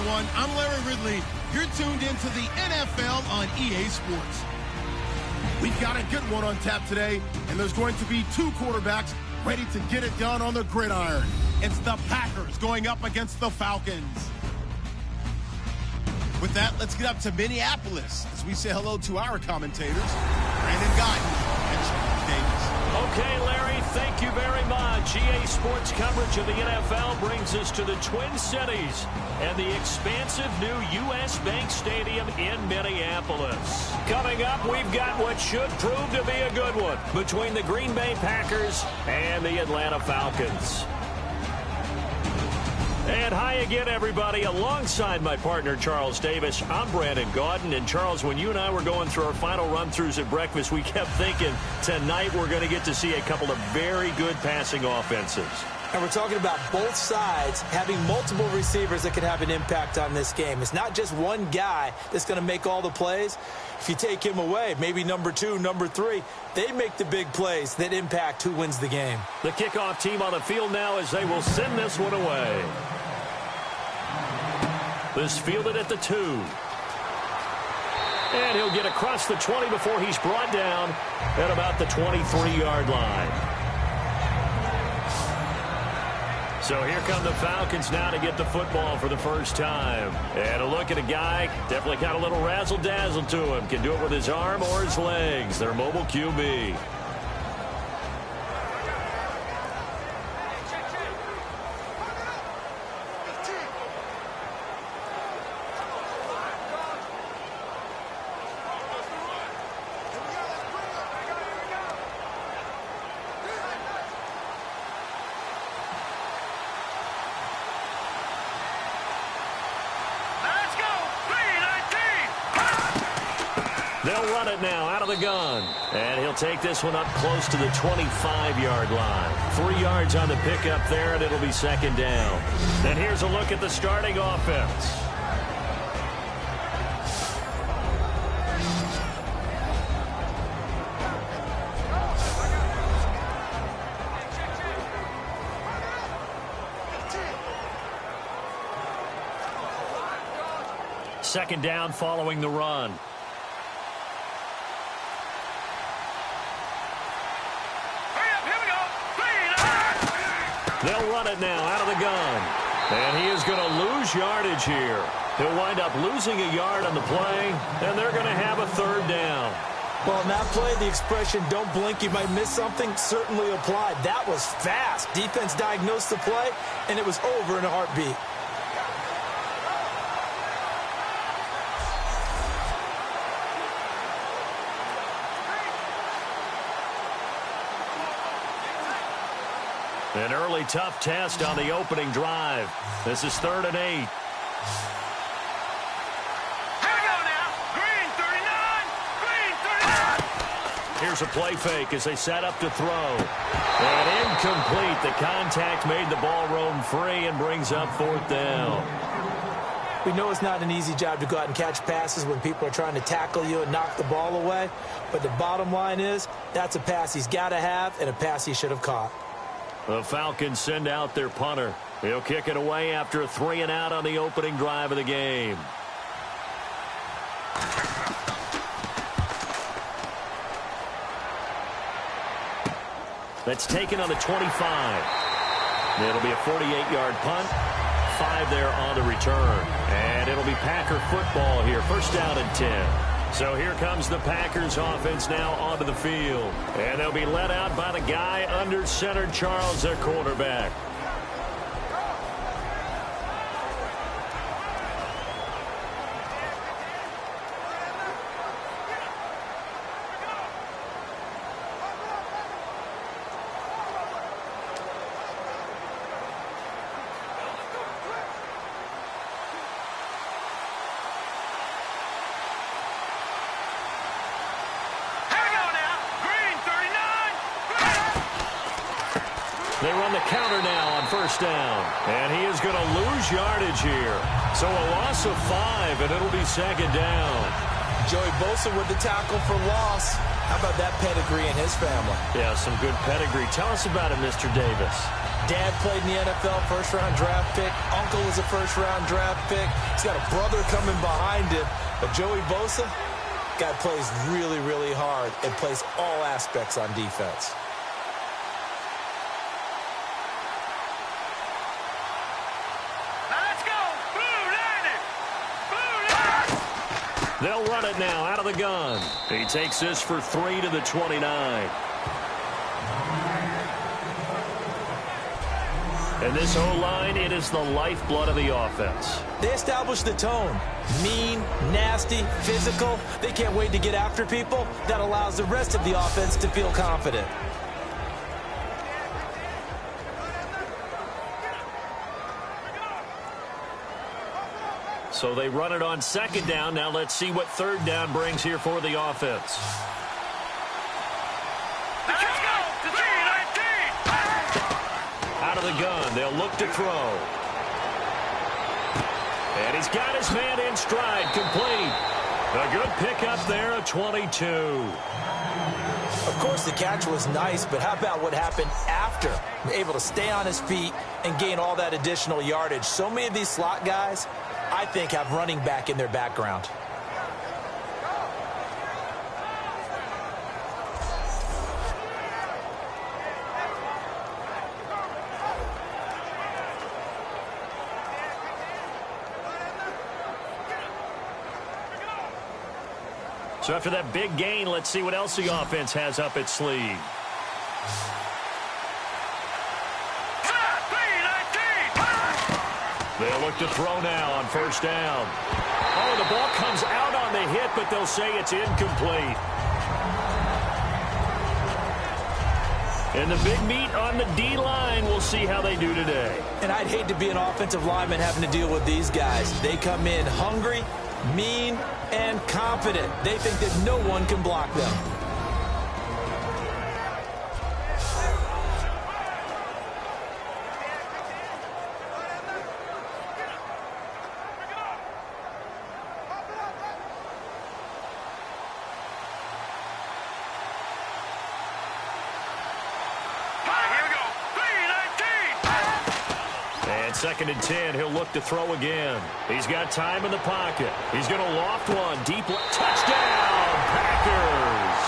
everyone. I'm Larry Ridley. You're tuned into the NFL on EA Sports. We've got a good one on tap today, and there's going to be two quarterbacks ready to get it done on the gridiron. It's the Packers going up against the Falcons. With that, let's get up to Minneapolis as we say hello to our commentators, Brandon Guyton and Charles Davis. Okay, Larry, thank you very much. EA Sports coverage of the NFL brings us to the Twin Cities and the expansive new U.S. Bank Stadium in Minneapolis. Coming up, we've got what should prove to be a good one between the Green Bay Packers and the Atlanta Falcons. And hi again, everybody. Alongside my partner, Charles Davis, I'm Brandon Guyton. And, Charles, when you and I were going through our final run-throughs at breakfast, we kept thinking tonight we're going to get to see a couple of very good passing offenses. And we're talking about both sides having multiple receivers that can have an impact on this game. It's not just one guy that's going to make all the plays. If you take him away, maybe number 2, number 3, they make the big plays that impact who wins the game. The kickoff team on the field now as they will send this one away. This fielded at the 2. And he'll get across the 20 before he's brought down at about the 23-yard line. So here come the Falcons now to get the football for the first time. And a look at a guy, definitely got a little razzle-dazzle to him. Can do it with his arm or his legs. Their mobile QB. They'll run it now out of the gun. And he'll take this one up close to the 25-yard line. 3 yards on the pickup there, and it'll be second down. And here's a look at the starting offense. Second down following the run. They'll run it now out of the gun. And he is going to lose yardage here. He'll wind up losing a yard on the play, and they're going to have a third down. Well, in that play, the expression, don't blink, you might miss something, certainly applied. That was fast. Defense diagnosed the play, and it was over in a heartbeat. An early tough test on the opening drive. This is 3rd and 8. Here we go now. Green 39. Green 39. Here's a play fake as they set up to throw. And incomplete. The contact made the ball roam free and brings up 4th down. We know it's not an easy job to go out and catch passes when people are trying to tackle you and knock the ball away. But the bottom line is that's a pass he's got to have and a pass he should have caught. The Falcons send out their punter. He'll kick it away after a 3-and-out on the opening drive of the game. That's taken on the 25. It'll be a 48-yard punt. 5 there on the return. And it'll be Packer football here. First down and 10. So here comes the Packers offense now onto the field. And they'll be led out by the guy under center, Charles, their quarterback. They run the counter now on first down. And he is going to lose yardage here. So a loss of 5, and it'll be second down. Joey Bosa with the tackle for loss. How about that pedigree in his family? Yeah, some good pedigree. Tell us about it, Mr. Davis. Dad played in the NFL, first-round draft pick. Uncle was a first-round draft pick. He's got a brother coming behind him. But Joey Bosa, guy plays really, really hard and plays all aspects on defense. Let's go. Blue Lightning. Blue Lightning. They'll run it now out of the gun. He takes this for 3 to the 29. And this O-line, it is the lifeblood of the offense. They establish the tone. Mean, nasty, physical. They can't wait to get after people. That allows the rest of the offense to feel confident. So they run it on second down. Now let's see what third down brings here for the offense. Let's go. 319. Out of the gun, they'll look to throw. And he's got his man in stride, complete. A good pickup there, a 22. Of course, the catch was nice, but how about what happened after? Able to stay on his feet and gain all that additional yardage. So many of these slot guys, I think, have running back in their background. So after that big gain, let's see what else the offense has up its sleeve. 319. They'll look to throw now on first down. Oh, the ball comes out on the hit, but they'll say it's incomplete. And the big meat on the D-line, we'll see how they do today. And I'd hate to be an offensive lineman having to deal with these guys. They come in hungry, mean, and confident. They think that no one can block them. Second and 10, he'll look to throw again. He's got time in the pocket. He's going to loft one. Deep touchdown, Packers.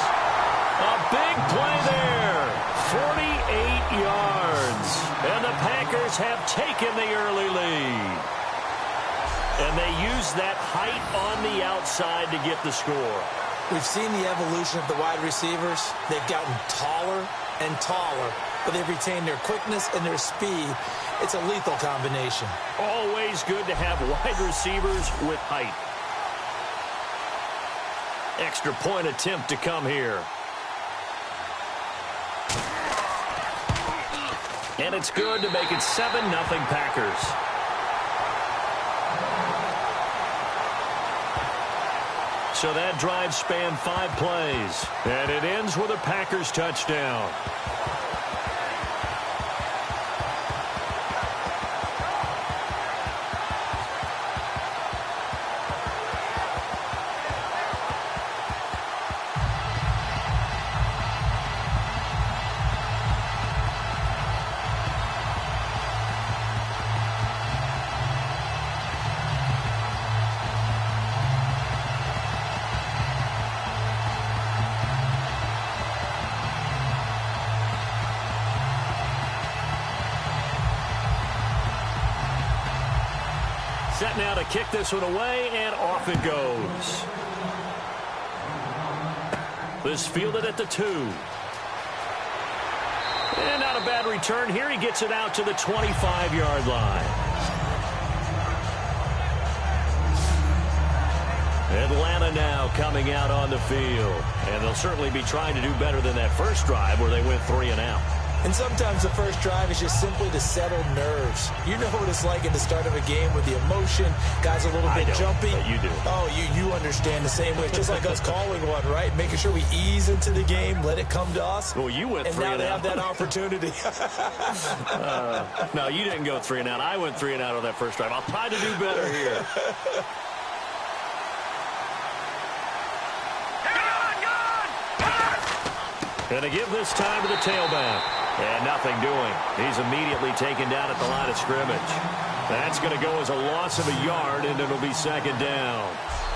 A big play there. 48 yards. And the Packers have taken the early lead. And they use that height on the outside to get the score. We've seen the evolution of the wide receivers. They've gotten taller and taller, but they've retained their quickness and their speed. It's a lethal combination. Always good to have wide receivers with height. Extra point attempt to come here. And it's good to make it 7-0 Packers. So that drive spanned 5 plays. And it ends with a Packers touchdown. Set now to kick this one away, and off it goes. This fielded at the 2. And not a bad return here. He gets it out to the 25-yard line. Atlanta now coming out on the field. And they'll certainly be trying to do better than that first drive where they went 3 and out. And sometimes the first drive is just simply to settle nerves. You know what it's like at the start of a game with the emotion. Guys a little bit jumpy. But you do. Oh, you understand the same way. It's just like us calling one, right? Making sure we ease into the game, let it come to us. Well, you went 3 and out. And now they have that opportunity. No, you didn't go 3 and out. I went 3 and out on that first drive. I'll try to do better here. And to give this time to the tailback. And nothing doing. He's immediately taken down at the line of scrimmage. That's going to go as a loss of a yard, and it'll be second down.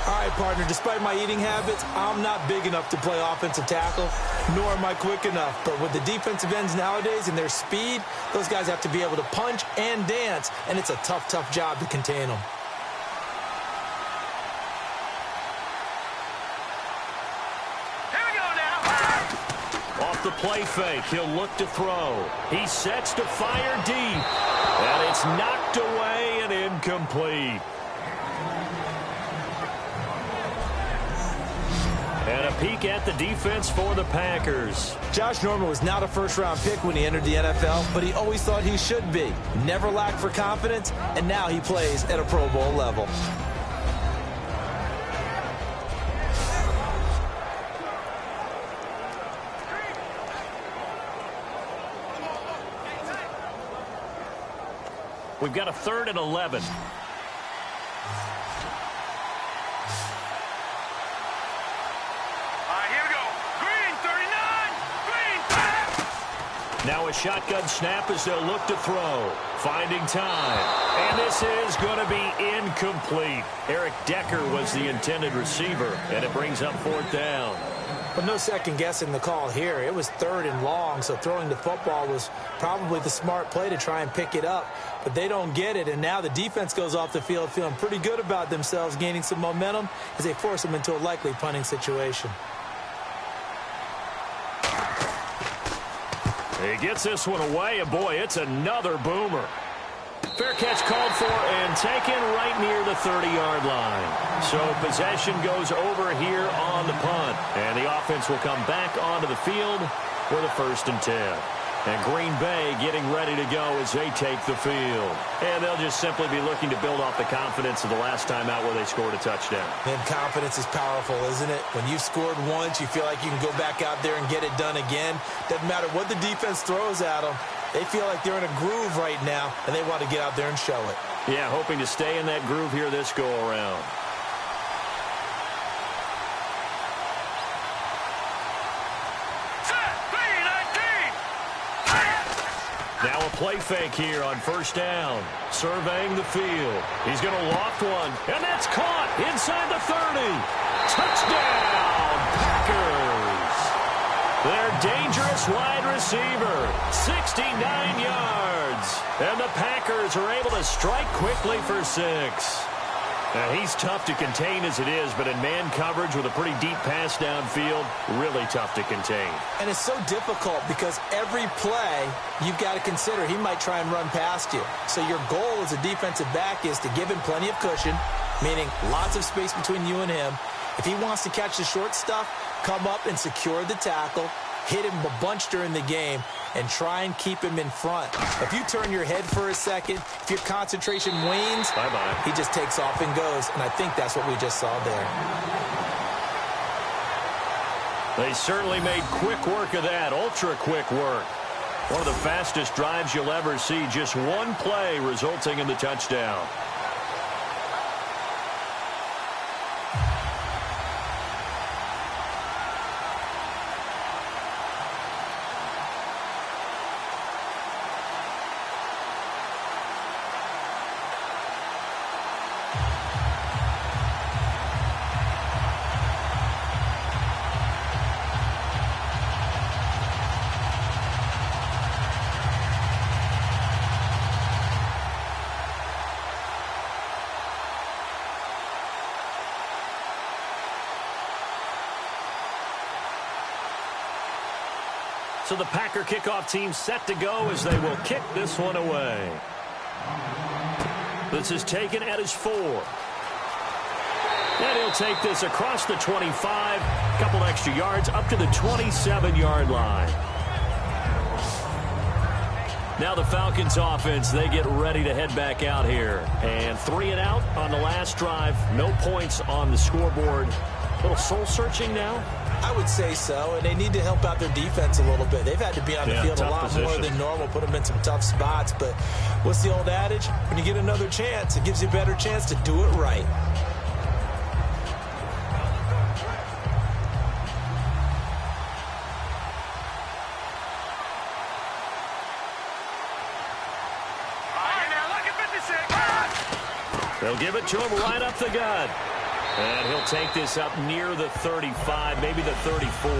All right, partner, despite my eating habits, I'm not big enough to play offensive tackle, nor am I quick enough. But with the defensive ends nowadays and their speed, those guys have to be able to punch and dance, and it's a tough, tough job to contain them. Off the play fake, he'll look to throw. He sets to fire deep. And it's knocked away and incomplete. And a peek at the defense for the Packers. Josh Norman was not a first-round pick when he entered the NFL, but he always thought he should be. Never lacked for confidence, and now he plays at a Pro Bowl level. We've got a 3rd and 11. Now a shotgun snap as they'll look to throw. Finding time. And this is going to be incomplete. Eric Decker was the intended receiver, and it brings up 4th down. But no second guessing the call here. It was 3rd and long, so throwing the football was probably the smart play to try and pick it up. But they don't get it, and now the defense goes off the field feeling pretty good about themselves, gaining some momentum as they force them into a likely punting situation. He gets this one away, and boy, it's another boomer. Fair catch called for and taken right near the 30-yard line. So possession goes over here on the punt. And the offense will come back onto the field for the 1st and 10. And Green Bay getting ready to go as they take the field. And they'll just simply be looking to build off the confidence of the last time out where they scored a touchdown. And confidence is powerful, isn't it? When you've scored once, you feel like you can go back out there and get it done again. Doesn't matter what the defense throws at them. They feel like they're in a groove right now, and they want to get out there and show it. Yeah, hoping to stay in that groove here this go-around. Now a play fake here on 1st down. Surveying the field. He's going to loft one, and that's caught inside the 30. Touchdown, Packers. Their dangerous wide receiver, 69 yards. And the Packers are able to strike quickly for 6. Now, he's tough to contain as it is, but in man coverage with a pretty deep pass downfield, really tough to contain. And it's so difficult because every play you've got to consider he might try and run past you. So your goal as a defensive back is to give him plenty of cushion, meaning lots of space between you and him. If he wants to catch the short stuff, come up and secure the tackle, hit him a bunch during the game, and try and keep him in front. If you turn your head for a second, if your concentration wanes, bye-bye. He just takes off and goes, and I think that's what we just saw there. They certainly made quick work of that, ultra-quick work. One of the fastest drives you'll ever see, just one play resulting in the touchdown. So the Packer kickoff team set to go as they will kick this one away. This is taken at his 4. And he'll take this across the 25, a couple extra yards up to the 27-yard line. Now the Falcons offense, they get ready to head back out here. And 3 and out on the last drive. No points on the scoreboard. A little soul-searching now? I would say so, and they need to help out their defense a little bit. They've had to be on the field a lot more than normal, put them in some tough spots. But what's the old adage? When you get another chance, it gives you a better chance to do it right. They'll give it to him right up the gut. And he'll take this up near the 35, maybe the 34.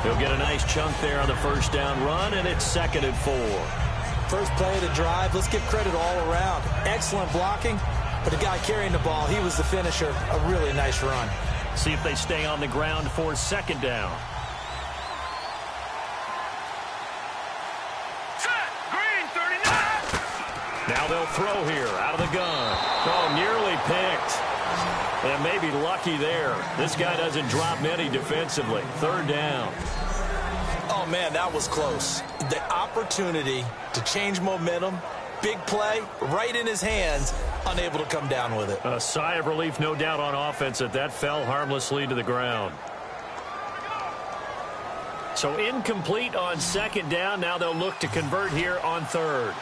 He'll get a nice chunk there on the first down run, and it's 2nd and 4. First play of the drive, let's give credit all around. Excellent blocking, but the guy carrying the ball, he was the finisher. A really nice run. See if they stay on the ground for 2nd down. Set. Green 39. Now they'll throw here out of the gun. Oh, nearly picked. And maybe lucky there. This guy doesn't drop many defensively. 3rd down. Oh, man, that was close. The opportunity to change momentum, big play, right in his hands, unable to come down with it. A sigh of relief, no doubt, on offense that fell harmlessly to the ground. So incomplete on 2nd down. Now they'll look to convert here on 3rd.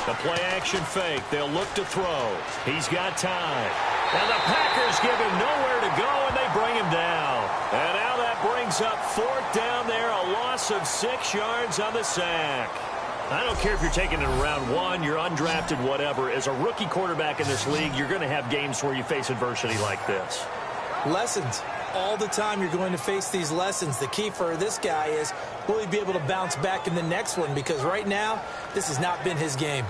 The play-action fake. They'll look to throw. He's got time. And the Packers give him nowhere to go, and they bring him down. And now that brings up 4th down there, a loss of 6 yards on the sack. I don't care if you're taking it in round 1, you're undrafted, whatever. As a rookie quarterback in this league, you're going to have games where you face adversity like this. Lessons. All the time you're going to face these lessons. The key for this guy is, will he be able to bounce back in the next one? Because right now, this has not been his game.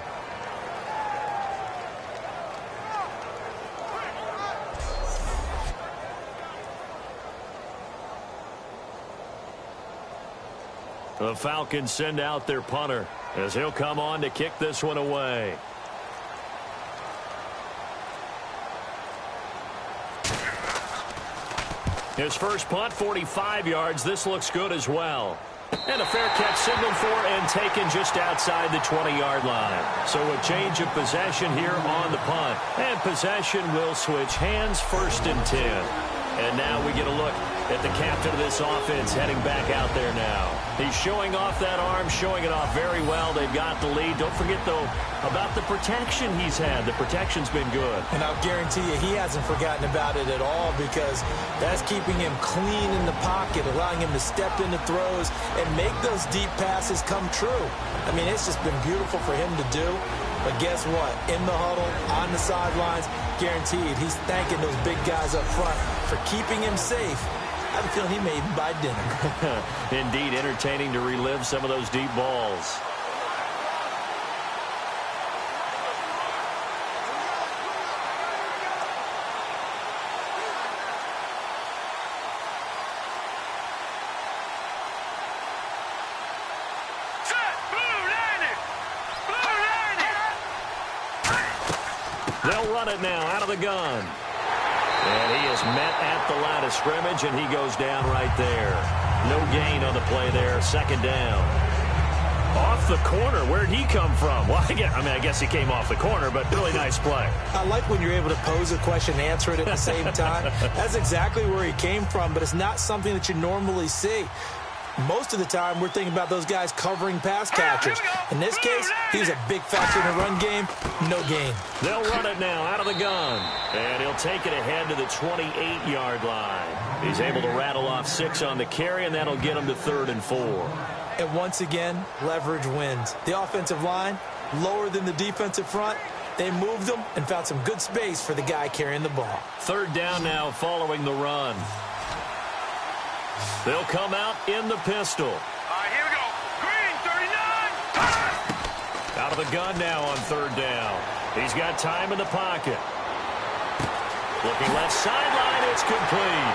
The Falcons send out their punter as he'll come on to kick this one away. His first punt, 45 yards. This looks good as well. And a fair catch signaled for and taken just outside the 20-yard line. So a change of possession here on the punt. And possession will switch hands, 1st and 10. And now we get a look at the captain of this offense heading back out there now. He's showing off that arm, showing it off very well. They've got the lead. Don't forget, though, about the protection he's had. The protection's been good. And I'll guarantee you he hasn't forgotten about it at all, because that's keeping him clean in the pocket, allowing him to step into throws and make those deep passes come true. I mean, it's just been beautiful for him to do. But guess what? In the huddle, on the sidelines, guaranteed he's thanking those big guys up front for keeping him safe. I have a feeling he may even buy dinner. Indeed, entertaining to relive some of those deep balls. They'll run it now out of the gun. And he is met at the line of scrimmage, and he goes down right there. No gain on the play there. 2nd down. Off the corner. Where'd he come from? Well, I guess he came off the corner, but really nice play. I like when you're able to pose a question and answer it at the same time. That's exactly where he came from, but it's not something that you normally see. Most of the time, we're thinking about those guys covering pass catchers. In this case, he's a big factor in the run game. No gain. They'll run it now out of the gun. And he'll take it ahead to the 28-yard line. He's able to rattle off 6 on the carry, and that'll get him to 3rd and 4. And once again, leverage wins. The offensive line, lower than the defensive front. They moved them and found some good space for the guy carrying the ball. 3rd down now following the run. They'll come out in the pistol. All right, here we go. Green 39. Out of the gun now on 3rd down. He's got time in the pocket. Looking left sideline, it's complete.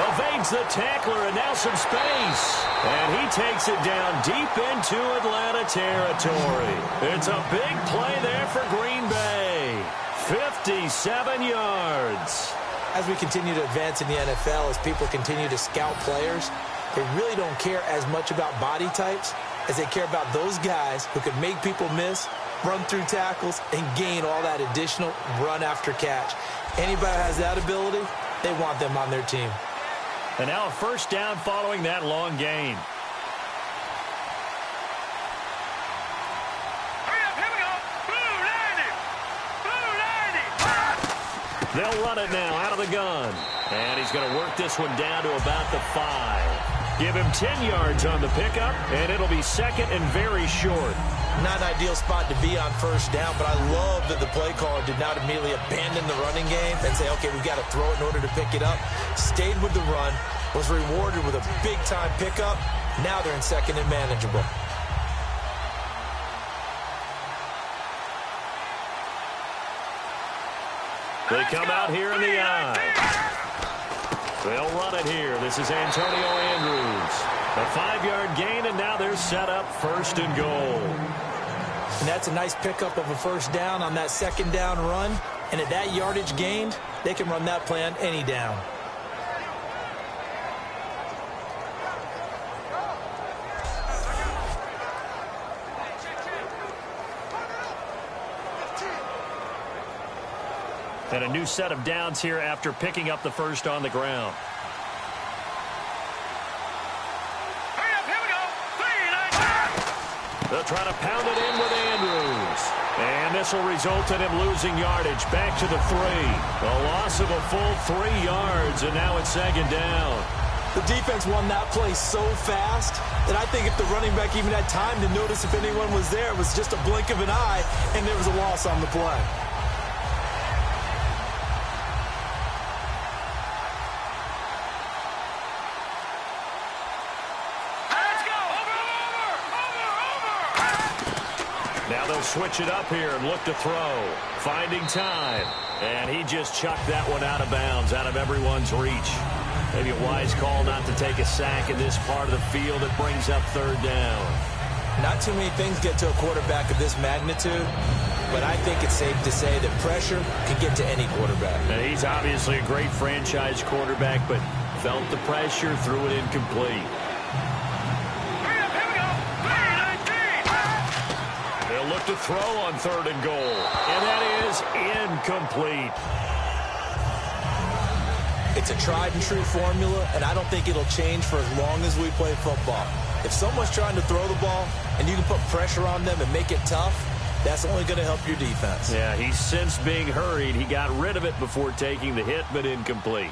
Evades the tackler, and now some space. And he takes it down deep into Atlanta territory. It's a big play there for Green Bay. 57 yards. As we continue to advance in the NFL, as people continue to scout players, they really don't care as much about body types as they care about those guys who can make people miss, run through tackles, and gain all that additional run after catch. Anybody who has that ability, they want them on their team. And now a 1st down following that long gain. Blue 90. Blue 90. They'll run it now out of the gun. And he's going to work this one down to about the 5. Give him 10 yards on the pickup, and it'll be second and very short. Not an ideal spot to be on first down, but I love that the play caller did not immediately abandon the running game and say, okay, we've got to throw it in order to pick it up. Stayed with the run, was rewarded with a big-time pickup. Now they're in second and manageable. They come out here in the eye. They'll run it here. This is Antonio Andrews. A 5-yard gain, and now they're set up first and goal. And that's a nice pickup of a first down on that second down run. And at that yardage gained, they can run that play on any down. And a new set of downs here after picking up the first on the ground. Hurry up, here we go. 3, 9, They'll try to pound it in with Andrews. And this will result in him losing yardage back to the 3. A loss of a full 3 yards, and now it's second down. The defense won that play so fast that I think if the running back even had time to notice if anyone was there, it was just a blink of an eye, and there was a loss on the play. Switch it up here and look to throw. Finding time. And he just chucked that one out of bounds, out of everyone's reach. Maybe a wise call not to take a sack in this part of the field that brings up third down. Not too many things get to a quarterback of this magnitude, but I think it's safe to say that pressure can get to any quarterback. And he's obviously a great franchise quarterback, but felt the pressure, threw it incomplete. Look to throw on third and goal. And that is incomplete. It's a tried and true formula, and I don't think it'll change for as long as we play football. If someone's trying to throw the ball and you can put pressure on them and make it tough, that's only going to help your defense. Yeah, he's since being hurried. He got rid of it before taking the hit, but incomplete.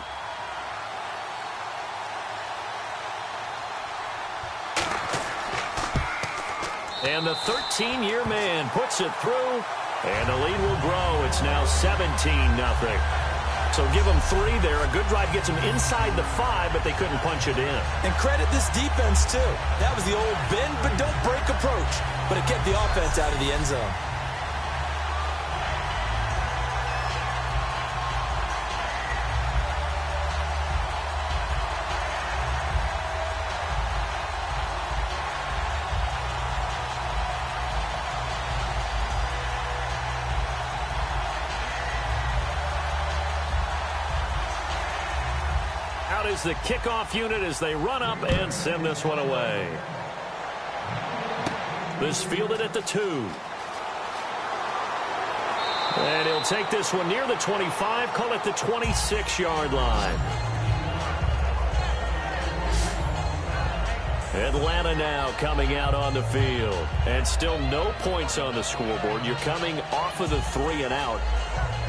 And the 13-year man puts it through, and the lead will grow. It's now 17-0. So give them 3 there. A good drive gets them inside the 5, but they couldn't punch it in. And credit this defense, too. That was the old bend but don't break approach, but it kept the offense out of the end zone. Is the kickoff unit as they run up and send this one away. This fielded at the 2. And he'll take this one near the 25, call it the 26-yard line. Atlanta now coming out on the field. And still no points on the scoreboard. You're coming off of the 3 and out.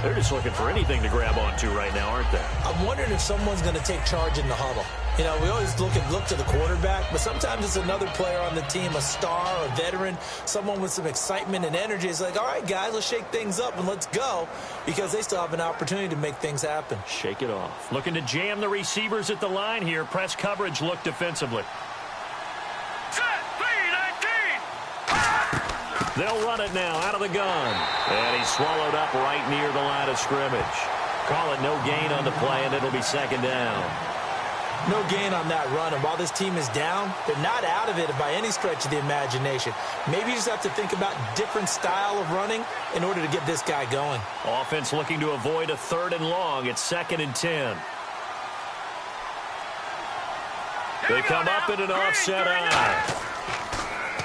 They're just looking for anything to grab onto right now, aren't they? I'm wondering if someone's going to take charge in the huddle. You know, we always look to the quarterback, but sometimes it's another player on the team, a star, a veteran, someone with some excitement and energy. It's like, all right, guys, let's shake things up and let's go, because they still have an opportunity to make things happen. Shake it off. Looking to jam the receivers at the line here. Press coverage, look defensively. They'll run it now out of the gun. And he's swallowed up right near the line of scrimmage. Call it no gain on the play, and it'll be second down. No gain on that run, and while this team is down, they're not out of it by any stretch of the imagination. Maybe you just have to think about different style of running in order to get this guy going. Offense looking to avoid a 3rd and long. It's 2nd and 10. They come up in an offset eye.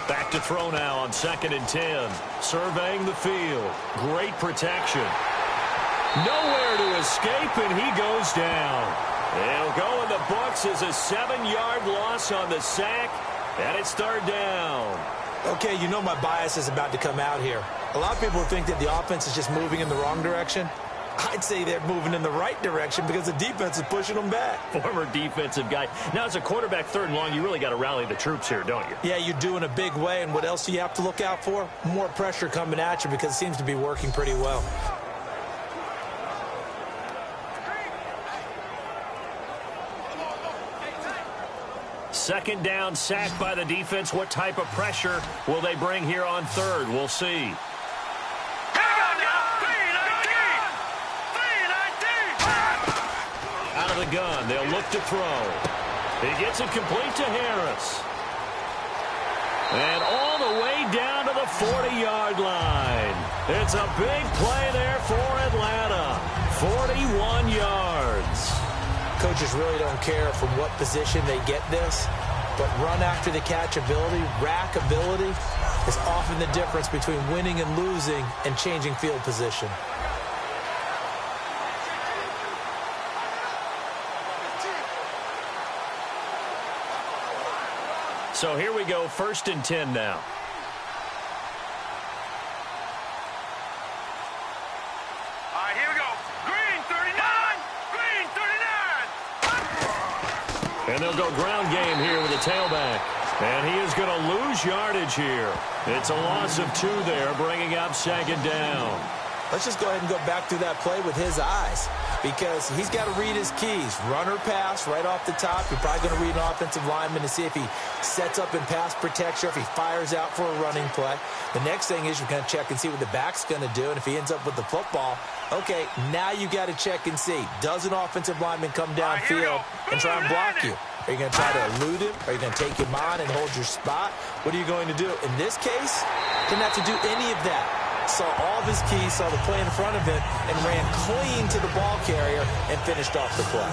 Back to throw now on 2nd and 10. Surveying the field. Great protection. Nowhere to escape, and he goes down. It'll go in the books as a 7-yard loss on the sack, and it's 3rd down. Okay, you know my bias is about to come out here. A lot of people think that the offense is just moving in the wrong direction. I'd say they're moving in the right direction because the defense is pushing them back. Former defensive guy. Now, as a quarterback, 3rd and long, you really got to rally the troops here, don't you? Yeah, you do in a big way. And what else do you have to look out for? More pressure coming at you because it seems to be working pretty well. Second down, sacked by the defense. What type of pressure will they bring here on 3rd? We'll see. Out of the gun, they'll look to throw. He gets it complete to Harris. And all the way down to the 40-yard line. It's a big play there for Atlanta. 41 yards. Coaches really don't care from what position they get this, but run after the catch ability, rack ability, is often the difference between winning and losing and changing field position. So here we go, 1st and 10 now. All right, here we go. Green 39. Green 39. And they'll go ground game here with the tailback. And he is going to lose yardage here. It's a loss of 2 there, bringing up 2nd down. Let's just go ahead and go back through that play with his eyes because he's got to read his keys. Run or pass right off the top. You're probably going to read an offensive lineman to see if he sets up in pass protection, if he fires out for a running play. The next thing is you're going to check and see what the back's going to do. And if he ends up with the football, okay, now you got to check and see. Does an offensive lineman come downfield and try and block you? Are you going to try to elude him? Are you going to take him on and hold your spot? What are you going to do? In this case, didn't have to do any of that. Saw all of his keys, saw the play in front of him, and ran clean to the ball carrier and finished off the play.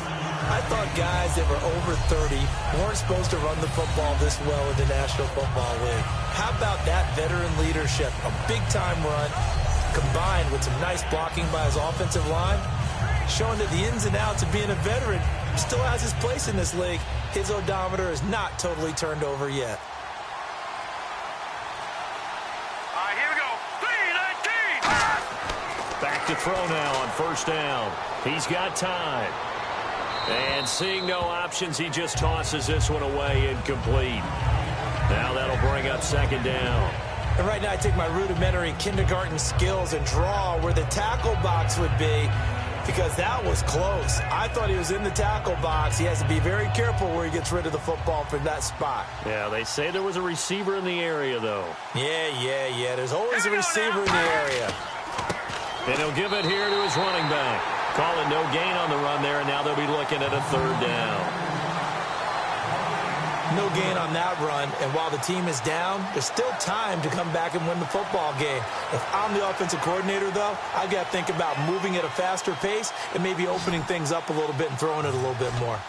I thought guys that were over 30 weren't supposed to run the football this well in the National Football League. How about that veteran leadership? A big-time run combined with some nice blocking by his offensive line, showing that the ins and outs of being a veteran still has his place in this league. His odometer is not totally turned over yet. Back to throw now on 1st down. He's got time. And seeing no options, he just tosses this one away incomplete. Now that'll bring up 2nd down. And right now I take my rudimentary kindergarten skills and draw where the tackle box would be because that was close. I thought he was in the tackle box. He has to be very careful where he gets rid of the football from that spot. Yeah, they say there was a receiver in the area, though. Yeah. There's always a receiver in the area. And he'll give it here to his running back. Call it no gain on the run there, and now they'll be looking at a 3rd down. No gain on that run, and while the team is down, there's still time to come back and win the football game. If I'm the offensive coordinator, though, I've got to think about moving at a faster pace and maybe opening things up a little bit and throwing it a little bit more.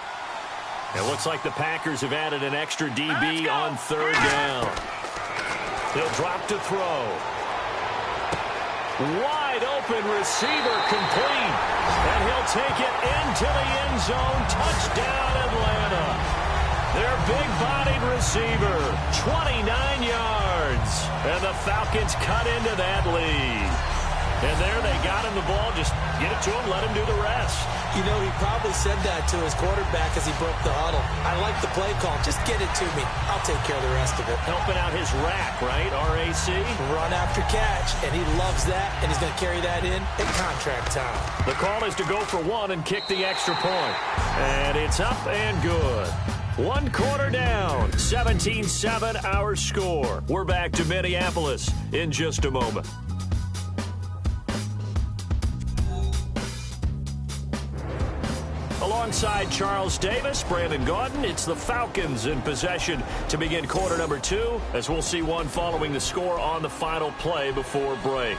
It looks like the Packers have added an extra DB on 3rd down. He'll drop to throw. Wide open receiver complete. And he'll take it into the end zone. Touchdown, Atlanta. Their big-bodied receiver, 29 yards. And the Falcons cut into that lead. And there they got him the ball. Just get it to him, let him do the rest. You know, he probably said that to his quarterback as he broke the huddle. I like the play call. Just get it to me. I'll take care of the rest of it. Helping out his rack, right? RAC? Run after catch, and he loves that, and he's going to carry that in at contract time. The call is to go for 1 and kick the extra point. And it's up and good. 1 quarter down. 17-7 our score. We're back to Minneapolis in just a moment. Alongside Charles Davis, Brandon Gaudin, it's the Falcons in possession to begin quarter number 2, as we'll see one following the score on the final play before break.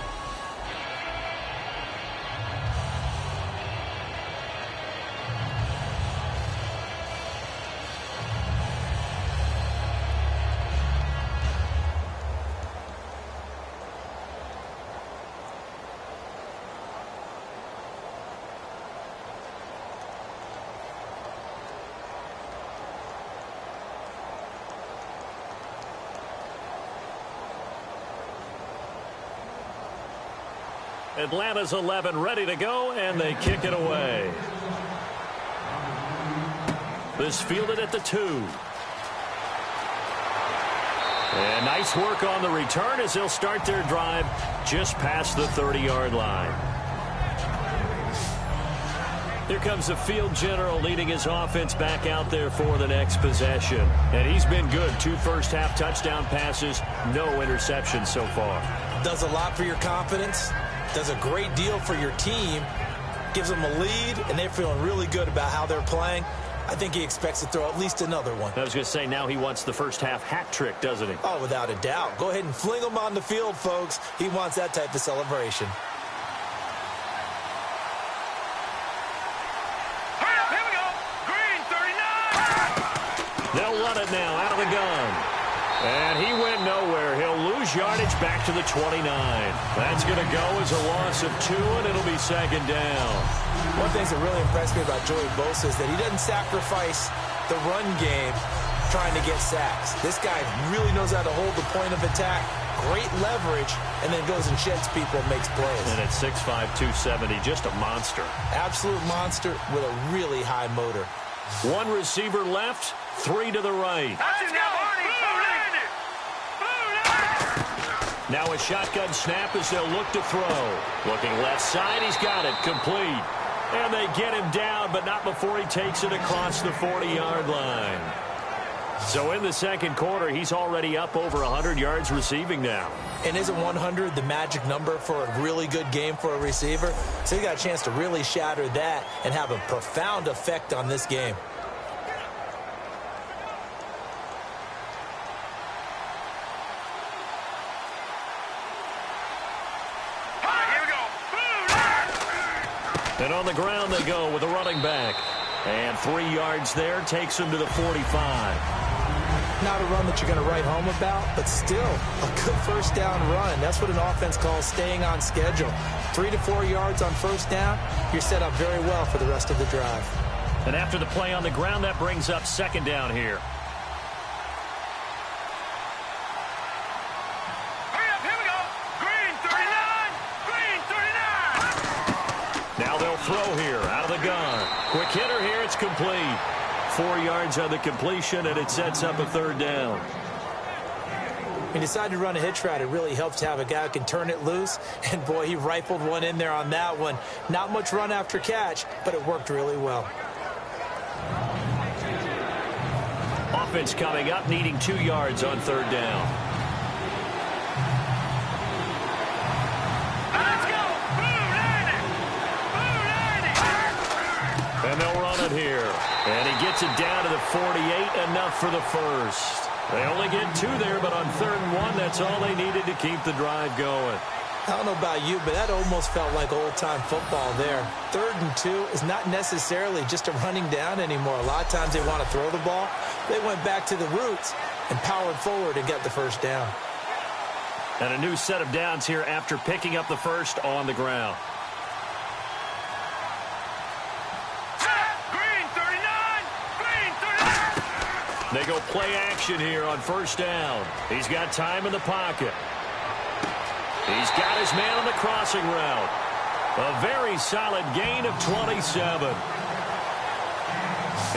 Atlanta's 11 ready to go, and they kick it away. This fielded at the 2. And nice work on the return as they'll start their drive just past the 30-yard line. Here comes the field general leading his offense back out there for the next possession. And he's been good. 2 first-half touchdown passes, no interceptions so far. Does a lot for your confidence, does a great deal for your team, gives them a lead, and they're feeling really good about how they're playing. I think he expects to throw at least another one. I was going to say, now he wants the first-half hat trick, doesn't he? Oh, without a doubt. Go ahead and fling him on the field, folks. He wants that type of celebration. They'll run it now out of the gun. And he went nowhere. He'll lose yardage back to the 29. That's going to go as a loss of 2, and it'll be second down. One of the things that really impressed me about Joey Bosa is that he doesn't sacrifice the run game trying to get sacks. This guy really knows how to hold the point of attack, great leverage, and then goes and sheds people and makes plays. And at 6'5", 270, just a monster. Absolute monster with a really high motor. 1 receiver left, 3 to the right. Now a shotgun snap as they'll look to throw. Looking left side, he's got it, complete. And they get him down, but not before he takes it across the 40-yard line. So in the second quarter, he's already up over 100 yards receiving now. And isn't 100 the magic number for a really good game for a receiver? So he got a chance to really shatter that and have a profound effect on this game. And on the ground they go with a running back. And 3 yards there takes him to the 45. Not a run that you're going to write home about, but still a good first down run. That's what an offense calls staying on schedule. 3 to 4 yards on first down, you're set up very well for the rest of the drive. And after the play on the ground, that brings up second down here. Now they'll throw here out of the gun. Quick hitter here. It's complete. 4 yards on the completion, and it sets up a third down. He decided to run a hitch route. It really helps to have a guy who can turn it loose. And, boy, he rifled one in there on that one. Not much run after catch, but it worked really well. Offense coming up, needing 2 yards on third down. And they'll run it here. And he gets it down to the 48, enough for the first. They only get 2 there, but on 3rd and 1, that's all they needed to keep the drive going. I don't know about you, but that almost felt like old-time football there. 3rd and 2 is not necessarily just a running down anymore. A lot of times they want to throw the ball. They went back to the roots and powered forward and got the first down. And a new set of downs here after picking up the first on the ground. They go play action here on first down. He's got time in the pocket. He's got his man on the crossing route. A very solid gain of 27.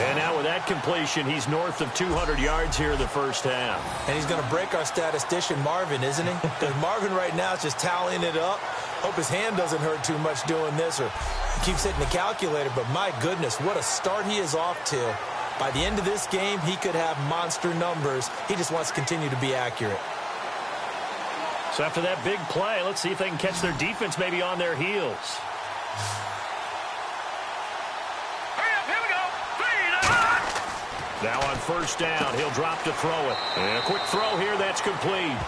And now with that completion, he's north of 200 yards here in the first half. And he's going to break our statistician, Marvin, isn't he? Because Marvin right now is just tallying it up. Hope his hand doesn't hurt too much doing this, or he keeps hitting the calculator. But my goodness, what a start he is off to. By the end of this game, he could have monster numbers. He just wants to continue to be accurate. So after that big play, let's see if they can catch their defense maybe on their heels. Here we go. Now on first down, he'll drop to throw it. And a quick throw here, that's complete.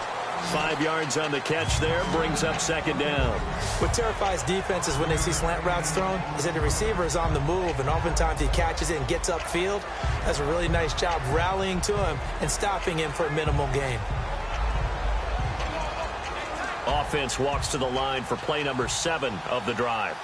5 yards on the catch there, brings up second down. What terrifies defenses when they see slant routes thrown is that the receiver is on the move, and oftentimes he catches it and gets upfield. Does a really nice job rallying to him and stopping him for a minimal gain. Offense walks to the line for play number 7 of the drive.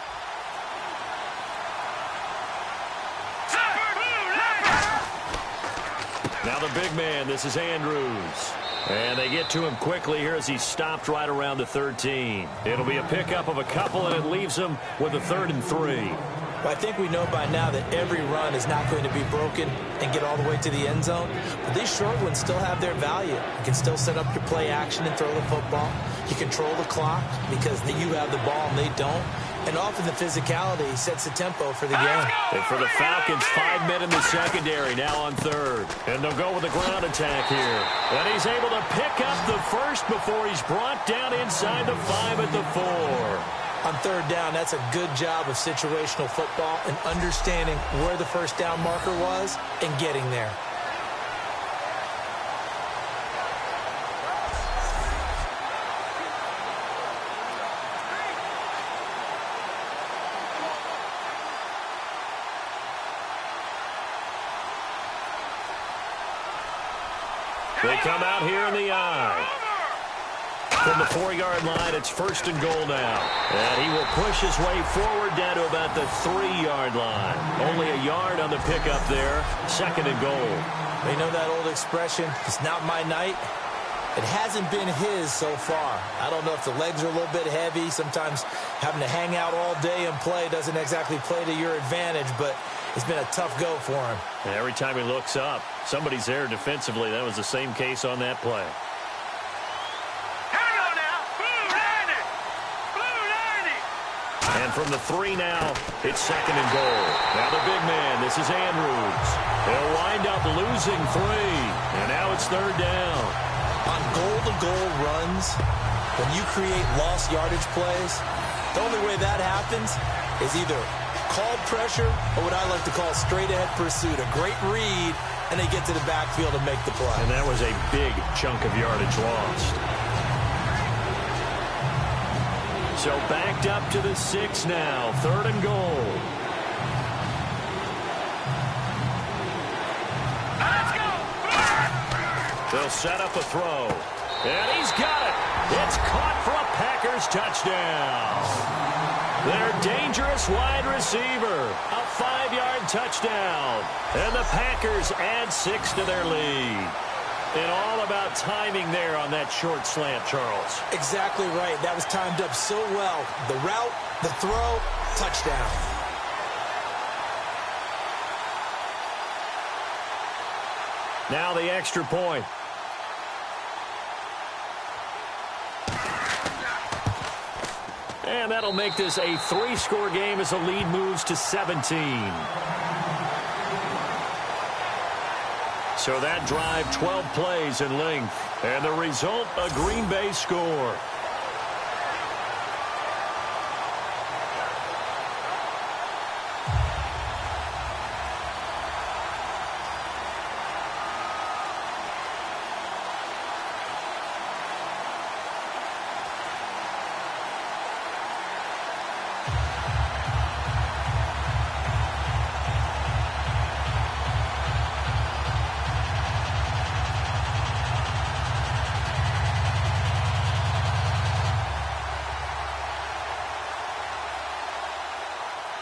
Now the big man, this is Andrews. And they get to him quickly here as he stopped right around the 13. It'll be a pickup of a couple, and it leaves him with a 3rd and 3. Well, I think we know by now that every run is not going to be broken and get all the way to the end zone. But these short ones still have their value. You can still set up your play action and throw the football. You control the clock because you have the ball and they don't. And often the physicality sets the tempo for the game. And for the Falcons, 5 men in the secondary now on 3rd. And they'll go with a ground attack here. And he's able to pick up the first before he's brought down inside the 5 at the 4. On 3rd down, that's a good job of situational football and understanding where the first down marker was and getting there. They come out here in the eye. From the 4-yard line, it's 1st and goal now. And he will push his way forward down to about the 3-yard line. Only a yard on the pickup there. 2nd and goal. You know that old expression, it's not my night? It hasn't been his so far. I don't know if the legs are a little bit heavy. Sometimes having to hang out all day and play doesn't exactly play to your advantage, but it's been a tough go for him. And every time he looks up, somebody's there defensively. That was the same case on that play. Hang on now. Blue 90. Blue 90. And from the 3 now, it's 2nd and goal. Now the big man, this is Andrews. They'll wind up losing 3. And now it's 3rd down. On goal-to-goal runs, when you create lost yardage plays, the only way that happens is either called pressure or what I like to call straight-ahead pursuit. A great read, and they get to the backfield and make the play. And that was a big chunk of yardage lost. So backed up to the 6 now. 3rd and goal. Let's go. They'll set up a throw. And he's got it. It's caught for a Packers touchdown. Their dangerous wide receiver. A 5-yard touchdown. And the Packers add 6 to their lead. And all about timing there on that short slant, Charles. Exactly right. That was timed up so well. The route, the throw, touchdown. Now the extra point. And that'll make this a 3-score game as the lead moves to 17. So that drive, 12 plays in length. And the result, a Green Bay score.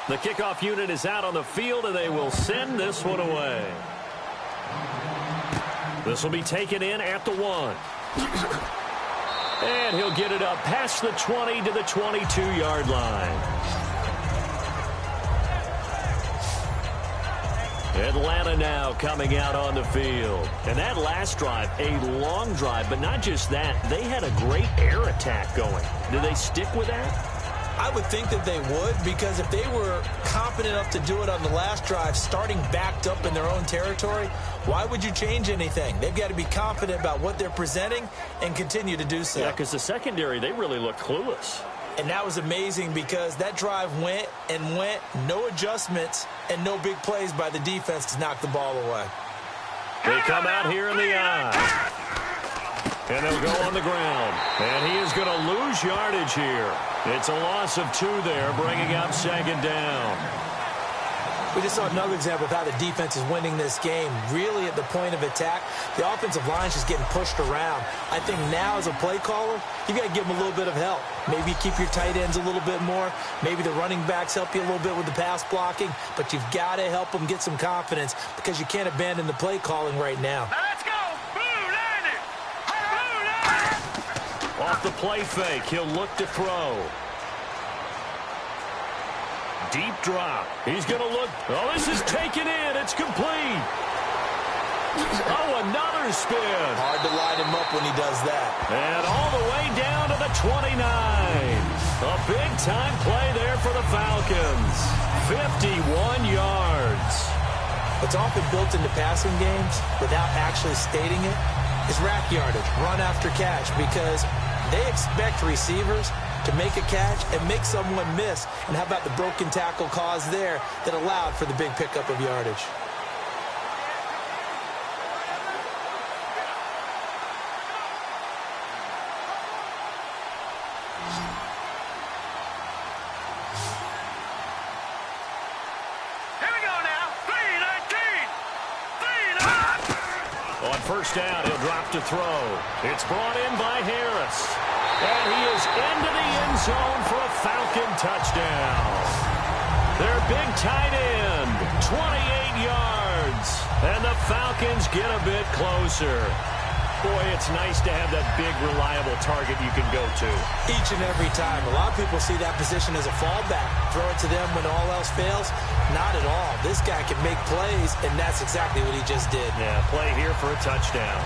The kickoff unit is out on the field, and they will send this one away. This will be taken in at the 1. And he'll get it up past the 20 to the 22-yard line. Atlanta now coming out on the field. And that last drive, a long drive, but not just that. They had a great air attack going. Do they stick with that? I would think that they would, because if they were confident enough to do it on the last drive, starting backed up in their own territory, why would you change anything? They've got to be confident about what they're presenting and continue to do so. Yeah, because the secondary, they really look clueless. And that was amazing because that drive went and went, no adjustments and no big plays by the defense to knock the ball away. They come out here in the eye. And they'll go on the ground. And he is going to lose yardage here. It's a loss of 2 there, bringing up 2nd down. We just saw another example of how the defense is winning this game. Really at the point of attack, the offensive line is just getting pushed around. I think now as a play caller, you've got to give them a little bit of help. Maybe keep your tight ends a little bit more. Maybe the running backs help you a little bit with the pass blocking. But you've got to help them get some confidence because you can't abandon the play calling right now. Let's go. Blue 90. Blue the play fake. He'll look to throw. Deep drop. He's going to look. Oh, this is taken in. It's complete. Oh, another spin. Hard to line him up when he does that. And all the way down to the 29. A big-time play there for the Falcons. 51 yards. What's often built into passing games without actually stating it is rack yardage, run after catch, because they expect receivers to make a catch and make someone miss. And how about the broken tackle cause there that allowed for the big pickup of yardage? First down, he'll drop to throw. It's brought in by Harris. And he is into the end zone for a Falcon touchdown. Their big tight end, 28 yards. And the Falcons get a bit closer. Boy, it's nice to have that big, reliable target you can go to. Each and every time. A lot of people see that position as a fallback. Throw it to them when all else fails. Not at all. This guy can make plays, and that's exactly what he just did. Yeah, play here for a touchdown.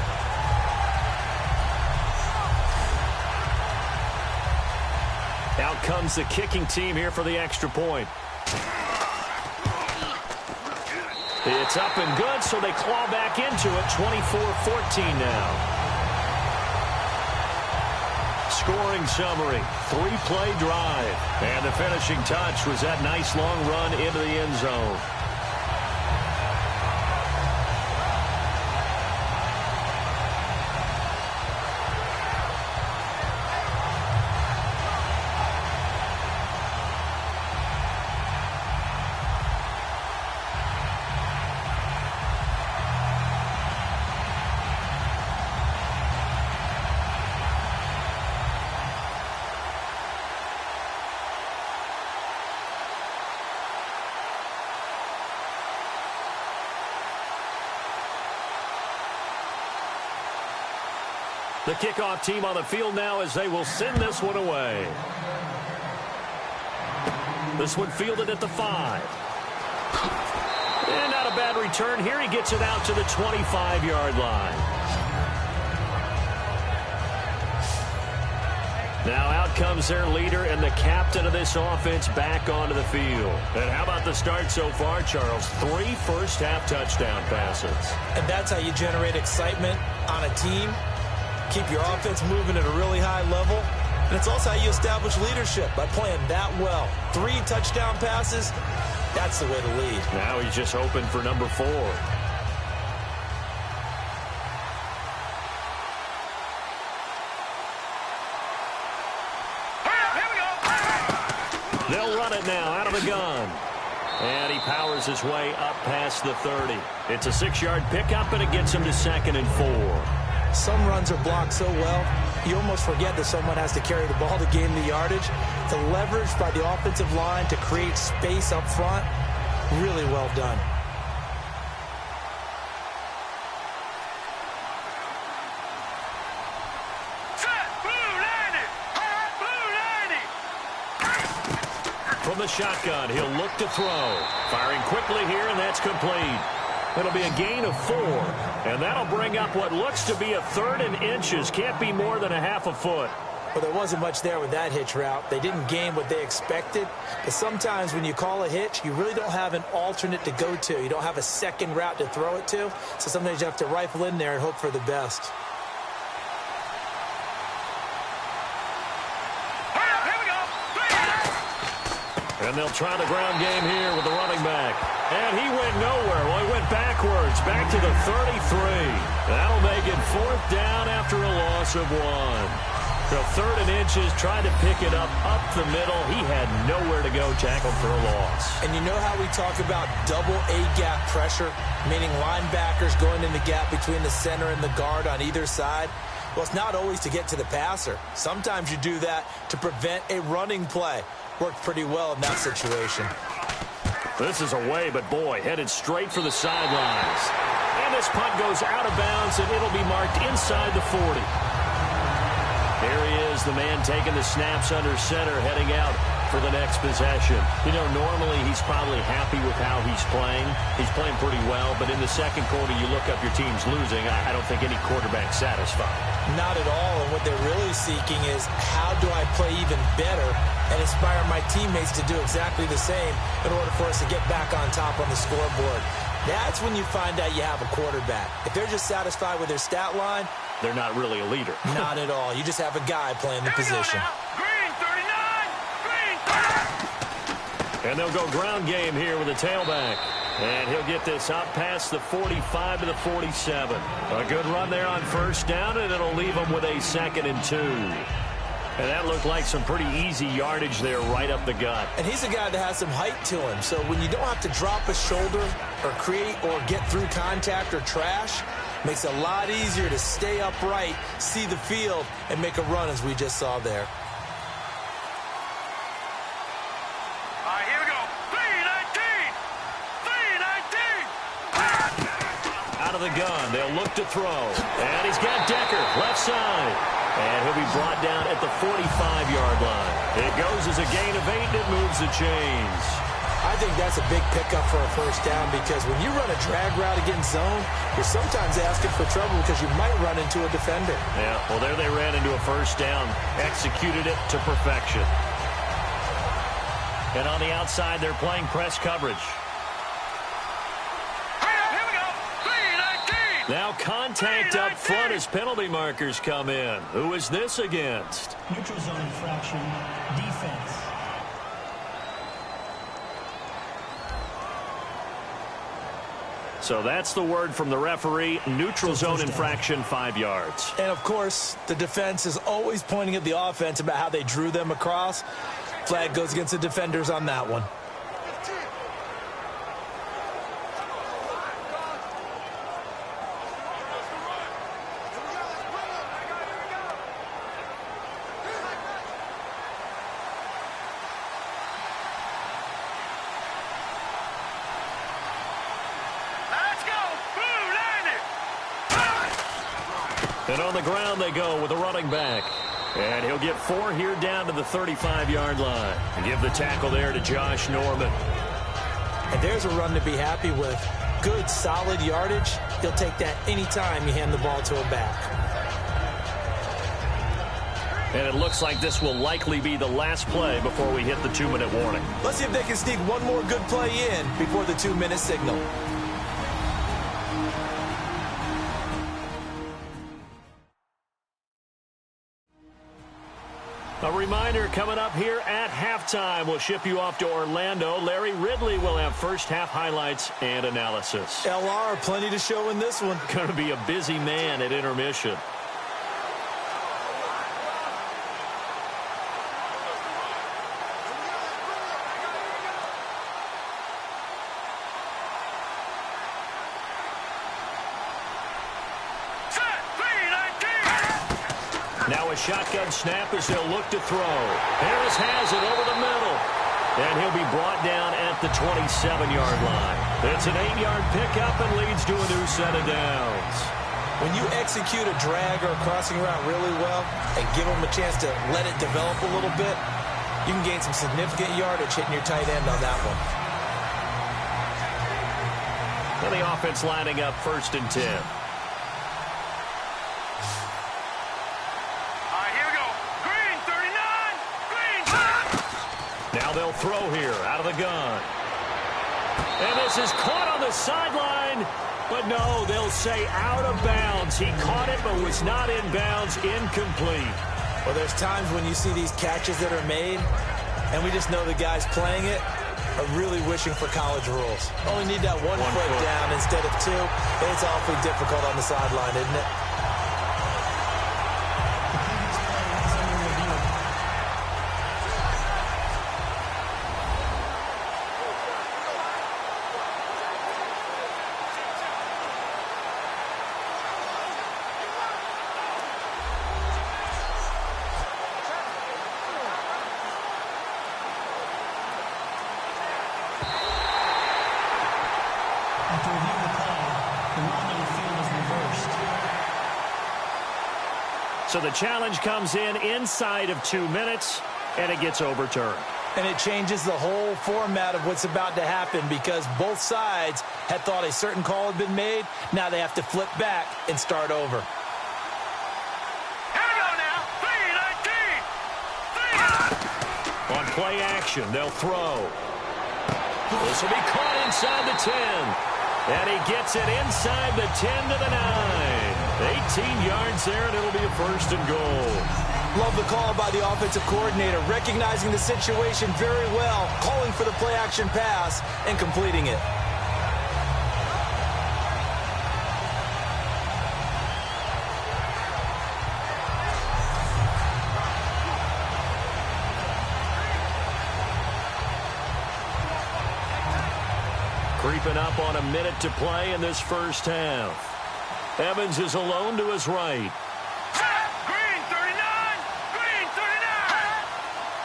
Out comes the kicking team here for the extra point. It's up and good, so they claw back into it. 24-14 now. Scoring summary, 3-play drive. And the finishing touch was that nice long run into the end zone. The kickoff team on the field now as they will send this one away. This one fielded at the 5. And not a bad return here. He gets it out to the 25-yard line. Now out comes their leader and the captain of this offense back onto the field. And how about the start so far, Charles? 3 first-half touchdown passes. And that's how you generate excitement on a team. Keep your offense moving at a really high level. And it's also how you establish leadership, by playing that well. 3 touchdown passes, that's the way to lead. Now he's just hoping for number 4. They'll run it now out of the gun. And he powers his way up past the 30. It's a 6-yard pickup, and it gets him to 2nd and 4. Some runs are blocked so well, you almost forget that someone has to carry the ball to gain the yardage. The leverage by the offensive line to create space up front, really well done. From the shotgun, he'll look to throw. Firing quickly here, and that's complete. It'll be a gain of 4, and that'll bring up what looks to be a 3rd and inches. Can't be more than a half a foot. Well, there wasn't much there with that hitch route. They didn't gain what they expected. But sometimes when you call a hitch, you really don't have an alternate to go to. You don't have a second route to throw it to. So sometimes you have to rifle in there and hope for the best. And they'll try the ground game here with the running back. And he went nowhere. Well, he went backwards, back to the 33. That'll make it 4th down after a loss of 1. So 3rd and inches, tried to pick it up the middle. He had nowhere to go, tackled for a loss. And you know how we talk about double A-gap pressure, meaning linebackers going in the gap between the center and the guard on either side? Well, it's not always to get to the passer. Sometimes you do that to prevent a running play. Worked pretty well in that situation. This is away, but boy, headed straight for the sidelines. And this punt goes out of bounds, and it'll be marked inside the 40. Here he is, the man taking the snaps under center, heading out for the next possession. You know, normally he's probably happy with how he's playing. He's playing pretty well, but in the second quarter, you look up, your team's losing. I don't think any quarterback's satisfied. Not at all, and what they're really seeking is, how do I play even better and inspire my teammates to do exactly the same in order for us to get back on top on the scoreboard. That's when you find out you have a quarterback. If they're just satisfied with their stat line, they're not really a leader. Not at all. You just have a guy playing the position. Green 39, green 30. And they'll go ground game here with a tailback. And he'll get this up past the 45 to the 47. A good run there on first down, and it'll leave them with a 2nd and 2. And that looked like some pretty easy yardage there right up the gut. And he's a guy that has some height to him. So when you don't have to drop a shoulder or create or get through contact or trash, makes it a lot easier to stay upright, see the field, and make a run as we just saw there. All right, here we go. 319, 319. Out of the gun, they'll look to throw. And he's got Decker, left side. And he'll be brought down at the 45-yard line. It goes as a gain of 8, and it moves the chains. I think that's a big pickup for a first down, because when you run a drag route against zone, you're sometimes asking for trouble because you might run into a defender. Yeah, well, there they ran into a first down, executed it to perfection. And on the outside, they're playing press coverage. Here we go. 319. Now contact up front as penalty markers come in. Who is this against? Neutral zone infraction, defense. So that's the word from the referee. Neutral zone infraction, 5 yards. And, of course, the defense is always pointing at the offense about how they drew them across. Flag goes against the defenders on that one. And on the ground they go with a running back. And he'll get 4 here down to the 35-yard line. And give the tackle there to Josh Norman. And there's a run to be happy with. Good, solid yardage. He'll take that anytime you hand the ball to a back. And it looks like this will likely be the last play before we hit the 2-minute warning. Let's see if they can sneak one more good play in before the 2-minute signal. A reminder coming up here at halftime. We'll ship you off to Orlando. Larry Ridley will have first half highlights and analysis. LR, plenty to show in this one. Going to be a busy man at intermission. Now a shotgun snap as they'll look to throw. Harris has it over the middle. And he'll be brought down at the 27-yard line. It's an 8-yard pickup and leads to a new set of downs. When you execute a drag or a crossing route really well and give them a chance to let it develop a little bit, you can gain some significant yardage hitting your tight end on that one. And the offense lining up 1st and 10. Now they'll throw here out of the gun. And this is caught on the sideline. But no, they'll say out of bounds. He caught it but was not in bounds. Incomplete. Well, there's times when you see these catches that are made, and we just know the guys playing it are really wishing for college rules. Only need that one foot down instead of 2. It's awfully difficult on the sideline, isn't it? So the challenge comes in inside of 2 minutes, and it gets overturned. And it changes the whole format of what's about to happen because both sides had thought a certain call had been made. Now they have to flip back and start over. Here we go now. 3-19. On play action, they'll throw. This will be caught inside the 10. And he gets it inside the 10 to the 9. 18 yards there, and it'll be a first and goal. Love the call by the offensive coordinator, recognizing the situation very well, calling for the play-action pass, and completing it. Creeping up on a minute to play in this first half. Evans is alone to his right. Green 39. Green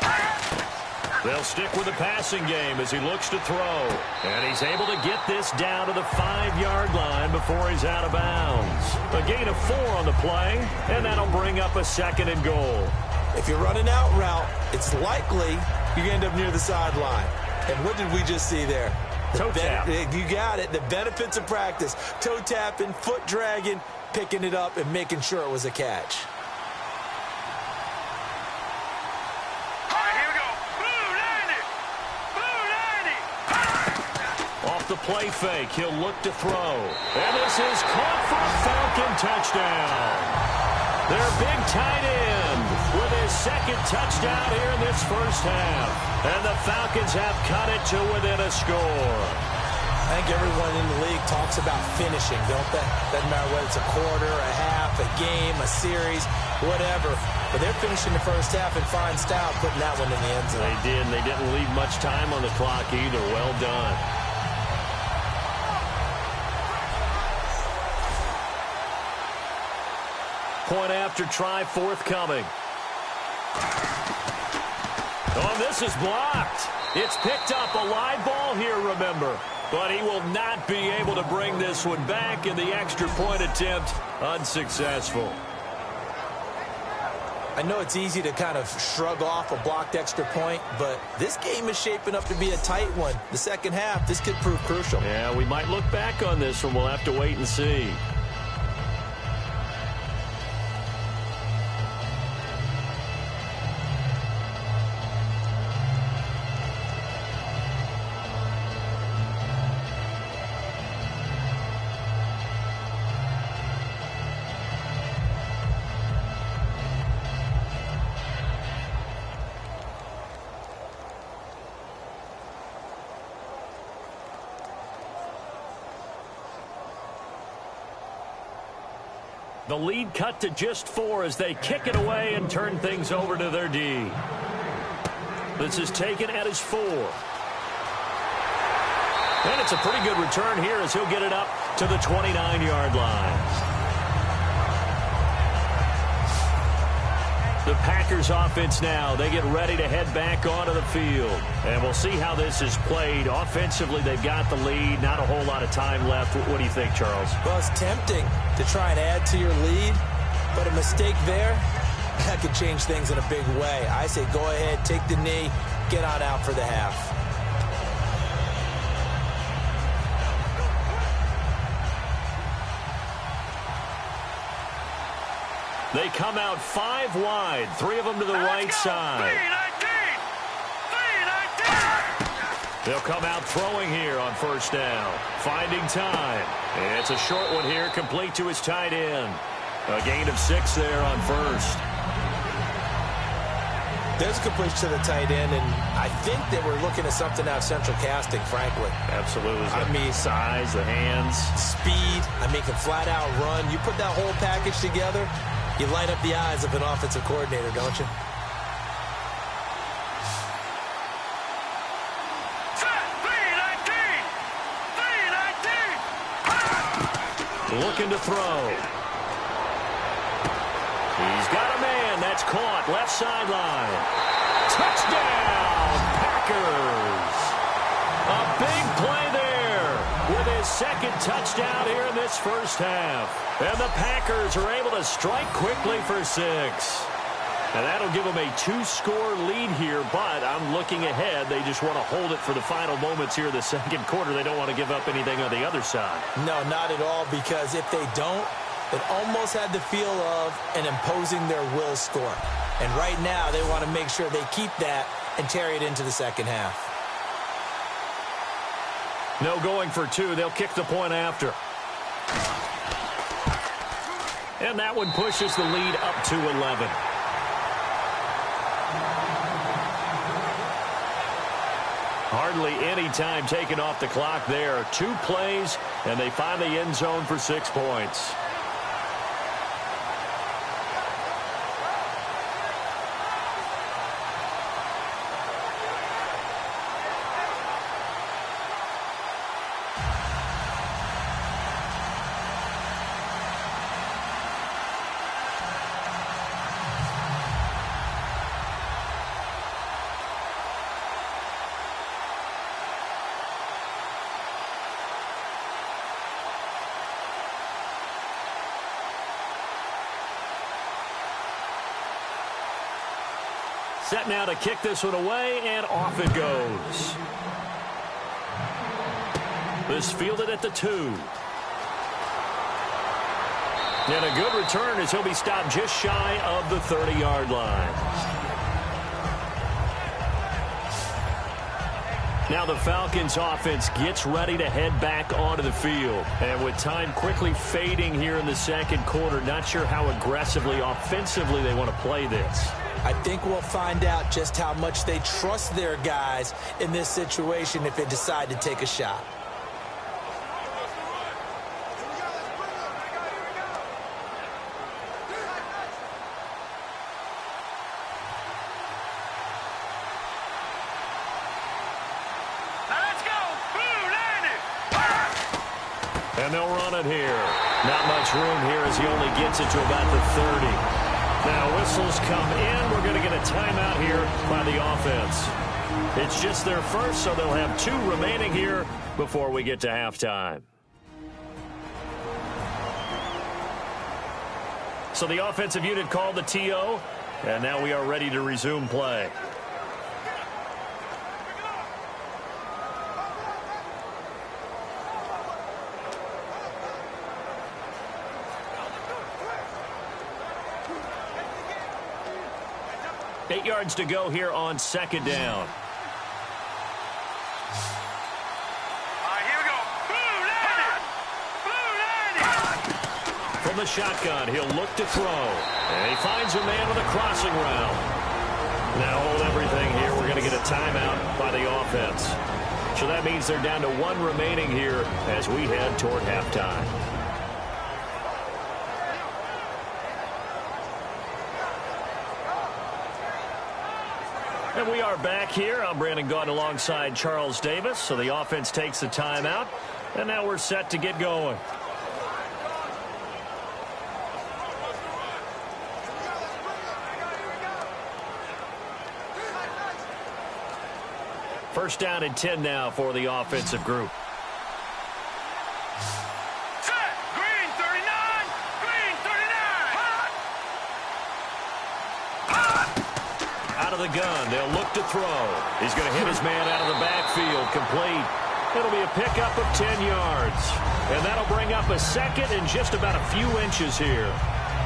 39. They'll stick with the passing game as he looks to throw. And he's able to get this down to the 5-yard line before he's out of bounds. A gain of 4 on the play, and that'll bring up a second and goal. If you're running out route, it's likely you end up near the sideline. And what did we just see there? Toe tap. You got it. The benefits of practice. Toe tapping, foot dragging, picking it up, and making sure it was a catch. All right, here we go. Blue 90. Blue 90. Off the play fake, he'll look to throw. And this is caught for a Falcon touchdown. Their big tight end with his second touchdown here in this first half. And the Falcons have cut it to within a score. I think everyone in the league talks about finishing, don't they? Doesn't matter whether it's a quarter, a half, a game, a series, whatever. But they're finishing the first half in fine style, putting that one in the end zone. They did, and they didn't leave much time on the clock either. Well done. Point after try forthcoming. Oh, this is blocked. It's picked up, a live ball here, remember. But he will not be able to bring this one back, in the extra point attempt unsuccessful. I know it's easy to kind of shrug off a blocked extra point, but this game is shaping up to be a tight one. The second half, this could prove crucial. Yeah, we might look back on this one. We'll have to wait and see. The lead cut to just 4 as they kick it away and turn things over to their D. This is taken at his 4. And it's a pretty good return here as he'll get it up to the 29-yard line. The Packers offense now, they get ready to head back onto the field. And we'll see how this is played. Offensively, they've got the lead. Not a whole lot of time left. What do you think, Charles? Well, it's tempting to try and add to your lead, but a mistake there, that could change things in a big way. I say go ahead, take the knee, get on out for the half. They come out 5 wide, 3 of them to the right side. 3-19. They'll come out throwing here on first down, finding time. It's a short one here, complete to his tight end. A gain of 6 there on first. There's a completion to the tight end, and I think that we're looking at something out of central casting, frankly. Absolutely. I mean, size, the hands. Speed, I mean, can flat out run. You put that whole package together, you light up the eyes of an offensive coordinator, don't you? Looking to throw. He's got a man. That's caught. Left sideline. Touchdown, Packers. A big play there. with his second touchdown here in this first half. And the Packers are able to strike quickly for 6. And that'll give them a 2-score lead here, but I'm looking ahead. They just want to hold it for the final moments here in the second quarter. They don't want to give up anything on the other side. No, not at all, because if they don't, it almost had the feel of an imposing their will score. And right now, they want to make sure they keep that and carry it into the second half. No going for 2. They'll kick the point after. And that one pushes the lead up to 11. Hardly any time taken off the clock there. 2 plays, and they find the end zone for 6 points. Set now to kick this one away, and off it goes. This fielded at the 2. And a good return as he'll be stopped just shy of the 30-yard line. Now the Falcons offense gets ready to head back onto the field. And with time quickly fading here in the second quarter, not sure how aggressively, offensively they want to play this. I think we'll find out just how much they trust their guys in this situation if they decide to take a shot. Let's go. Blue landed. And they'll run it here. Not much room here as he only gets it to about the 30. Now whistles come in. We're going to get a timeout here by the offense. It's just their first, so they'll have 2 remaining here before we get to halftime. So the offensive unit called the TO, and now we are ready to resume play. Eight yards to go here on second down. Here we go. Blue landed. Blue landed. From the shotgun, he'll look to throw. And he finds a man with a crossing route. Now hold everything here. We're going to get a timeout by the offense. So that means they're down to 1 remaining here as we head toward halftime. And we are back here. I'm Brandon Gaudin alongside Charles Davis. So the offense takes the timeout. And now we're set to get going. First down and 10 now for the offensive group. Set. Green 39. Green 39. Hot. Out of the gun, they'll look to throw. He's going to hit his man out of the backfield, complete. It'll be a pickup of 10 yards. And that'll bring up a second and just about a few inches here.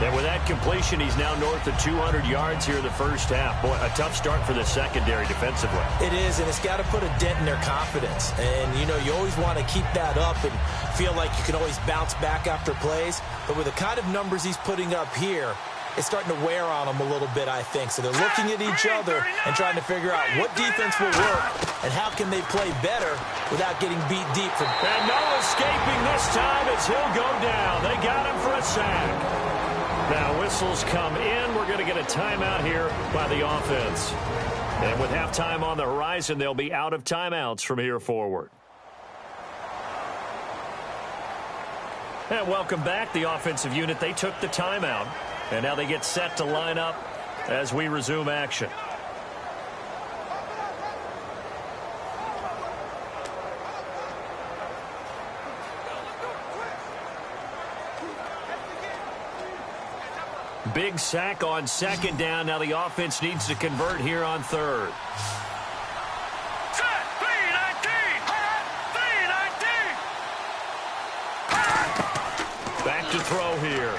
And with that completion, he's now north of 200 yards here in the first half. Boy, a tough start for the secondary defensively. It is, and it's got to put a dent in their confidence. And, you know, you always want to keep that up and feel like you can always bounce back after plays. But with the kind of numbers he's putting up here, it's starting to wear on them a little bit, I think. So they're looking at each other and trying to figure out what defense will work and how can they play better without getting beat deep. And no escaping this time as he'll go down. They got him for a sack. Now whistles come in. We're going to get a timeout here by the offense. And with halftime on the horizon, they'll be out of timeouts from here forward. And welcome back. The offensive unit, they took the timeout. And now they get set to line up as we resume action. Big sack on second down. Now the offense needs to convert here on third. Set, 319. Back to throw here.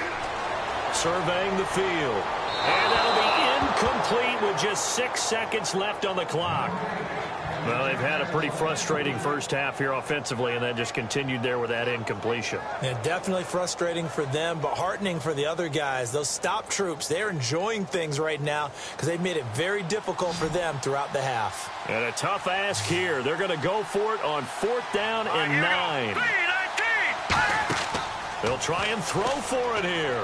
Surveying the field. And that'll be incomplete with just 6 seconds left on the clock. Well, they've had a pretty frustrating first half here offensively, and then just continued there with that incompletion. Yeah, definitely frustrating for them, but heartening for the other guys. Those stop troops, they're enjoying things right now because they've made it very difficult for them throughout the half. And a tough ask here. They're going to go for it on 4th down and 9. They'll try and throw for it here.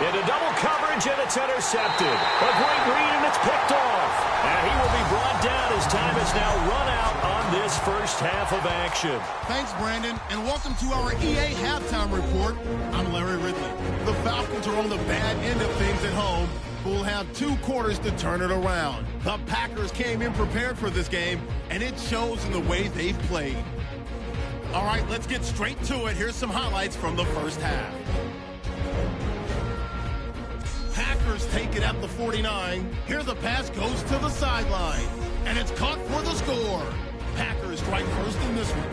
Into double coverage, and it's intercepted. A great read, and it's picked off. And he will be brought down as time has now run out on this first half of action. Thanks, Brandon, and welcome to our EA Halftime Report. I'm Larry Ridley. The Falcons are on the bad end of things at home, but will have 2 quarters to turn it around. The Packers came in prepared for this game, and it shows in the way they've played. All right, let's get straight to it. Here's some highlights from the first half. Packers take it at the 49. Here the pass goes to the sideline, and it's caught for the score. Packers strike first in this one.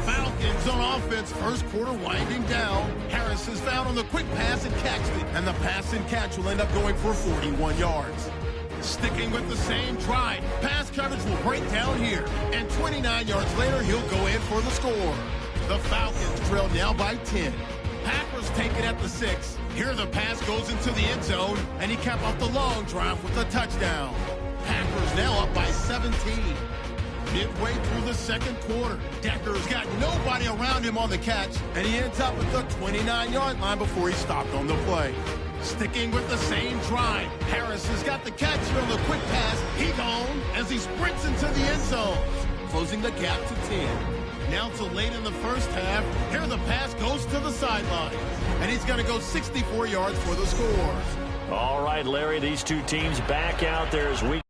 Falcons on offense, first quarter winding down. Harris is found on the quick pass and catched it, and the pass and catch will end up going for 41 yards. Sticking with the same drive, pass coverage will break down here, and 29 yards later, he'll go in for the score. The Falcons trail now by 10. Packers take it at the 6. Here the pass goes into the end zone, and he capped off the long drive with a touchdown. Packers now up by 17. Midway through the second quarter, Decker's got nobody around him on the catch, and he ends up at the 29-yard line before he stopped on the play. Sticking with the same drive, Harris has got the catch here on the quick pass. He gone as he sprints into the end zone, closing the gap to 10. Now to late in the first half, here the pass goes to the sideline, and he's going to go 64 yards for the score. All right, Larry, these two teams back out there as we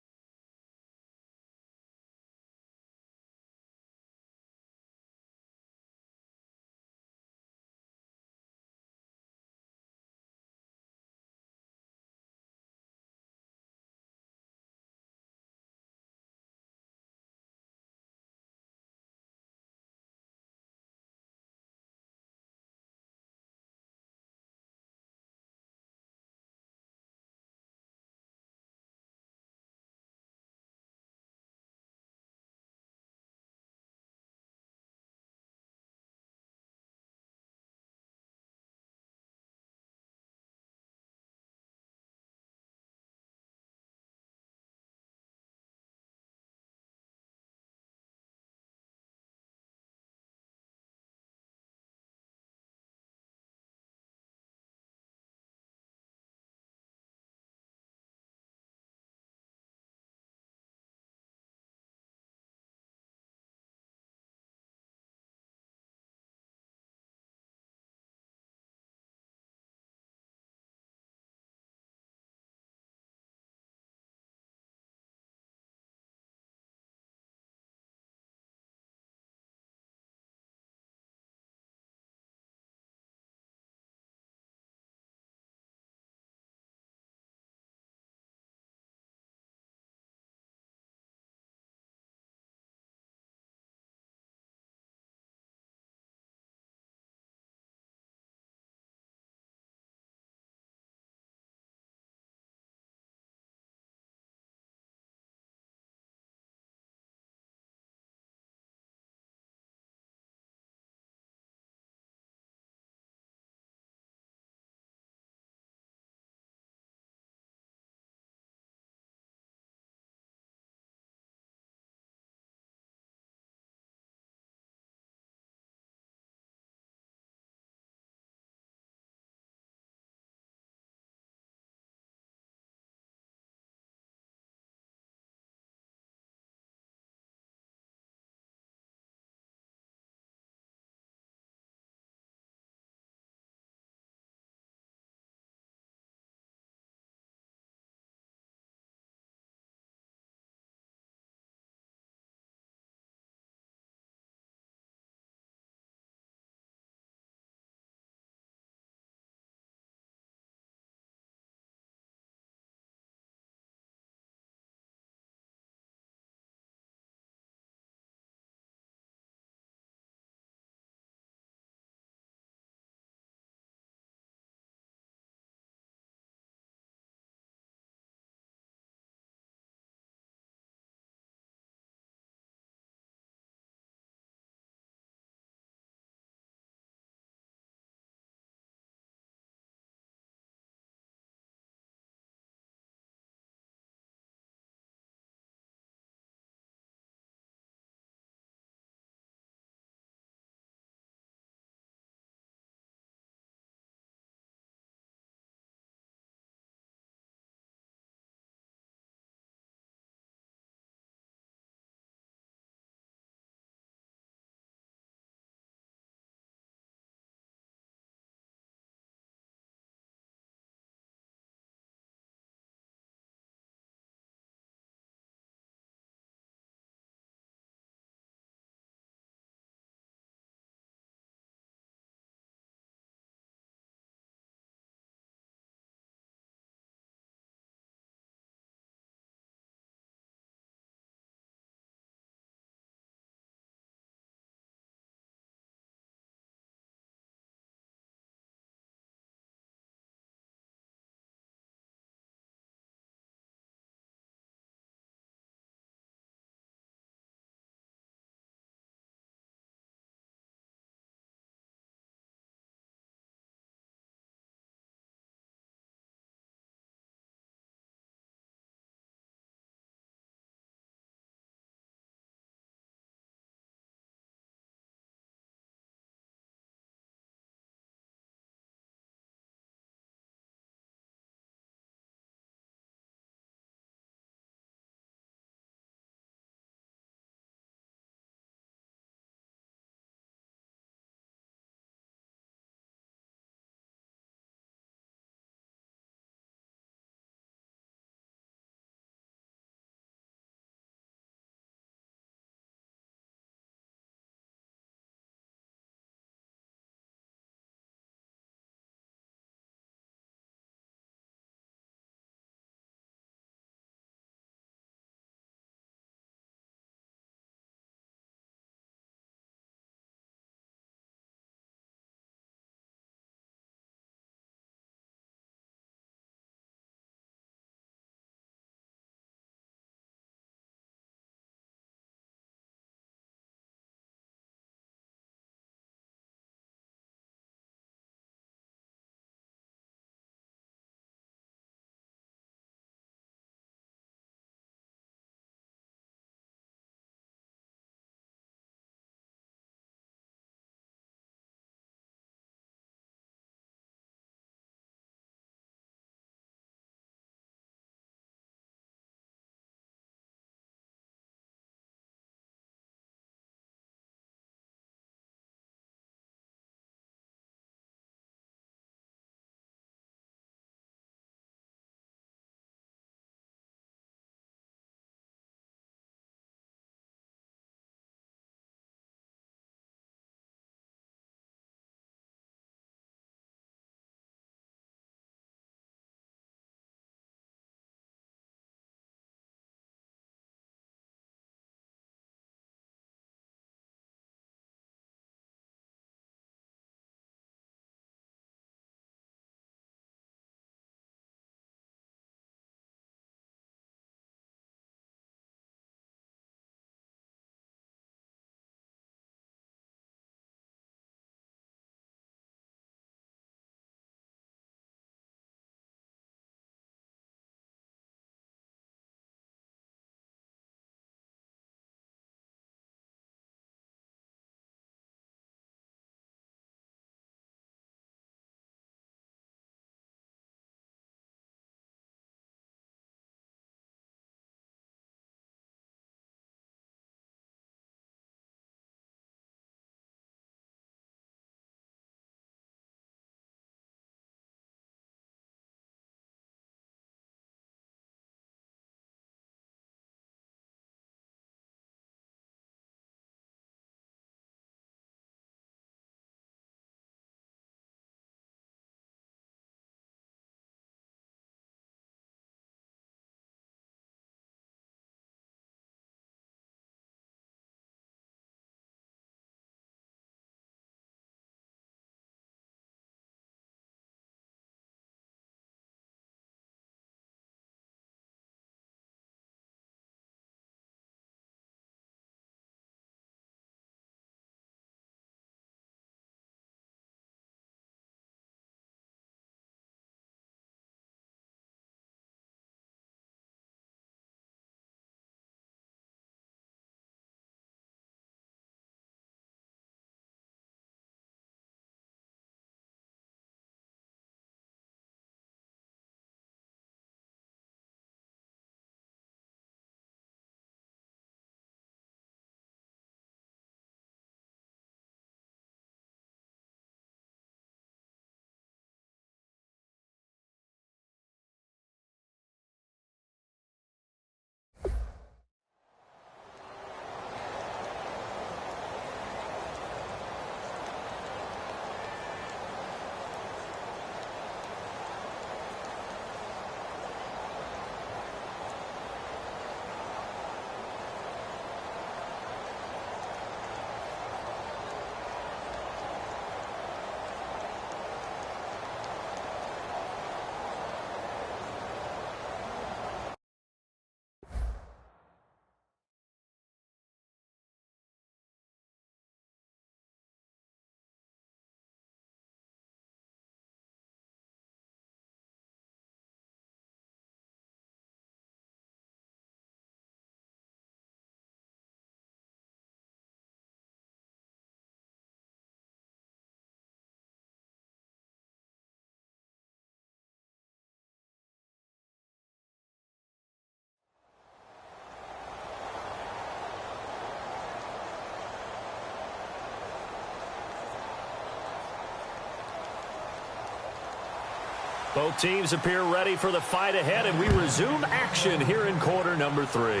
Both teams appear ready for the fight ahead, and we resume action here in quarter number 3.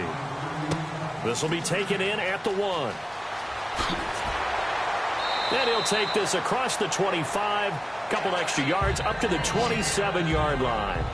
This will be taken in at the 1. And he'll take this across the 25, couple extra yards up to the 27-yard line.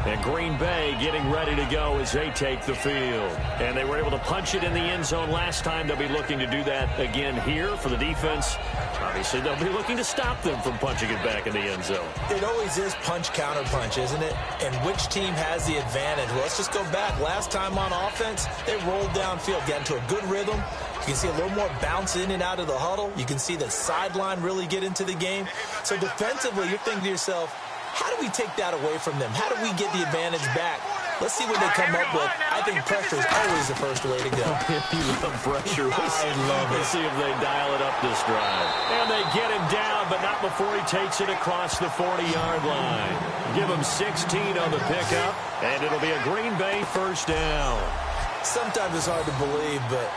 And Green Bay getting ready to go as they take the field. And they were able to punch it in the end zone last time. They'll be looking to do that again here for the defense. Obviously, they'll be looking to stop them from punching it back in the end zone. It always is punch-counter-punch, isn't it? And which team has the advantage? Well, let's just go back. Last time on offense, they rolled downfield, got into a good rhythm. You can see a little more bounce in and out of the huddle. You can see the sideline really get into the game. So defensively, you're thinking to yourself, how do we take that away from them? How do we get the advantage back? Let's see what they come up with. I think pressure is always the first way to go. You love pressure. I love it. Let's see if they dial it up this drive. And they get him down, but not before he takes it across the 40-yard line. Give him 16 on the pickup, and it'll be a Green Bay first down. Sometimes it's hard to believe, but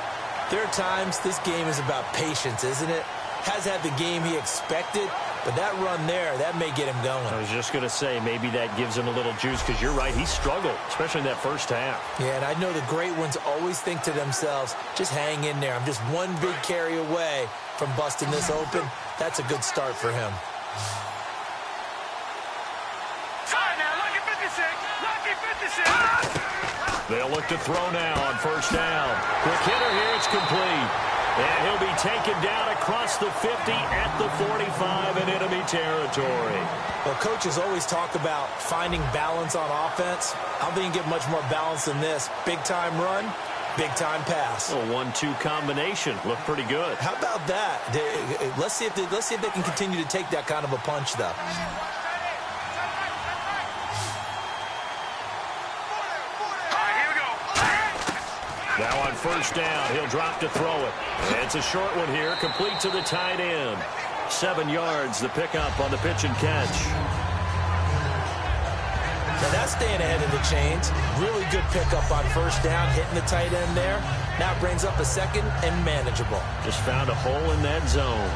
there are times this game is about patience, isn't it? Has had the game he expected, but that run there, that may get him going. I was just going to say, maybe that gives him a little juice, because you're right, he struggled, especially in that first half. Yeah, and I know the great ones always think to themselves, just hang in there. I'm just one big carry away from busting this open. That's a good start for him. They'll look to throw now on first down. Quick hitter here, it's complete. And he'll be taken down across the 50 at the 45 in enemy territory. Well, coaches always talk about finding balance on offense. I don't think you get much more balance than this. Big-time run, big-time pass. A 1-2 combination. Looked pretty good. How about that? Let's see if they can continue to take that kind of a punch, though. Now on first down, he'll drop to throw it. It's a short one here, complete to the tight end. 7 yards, the pickup on the pitch and catch. Now that's staying ahead of the chains. Really good pickup on first down, hitting the tight end there. Now brings up a second and manageable. Just found a hole in that zone.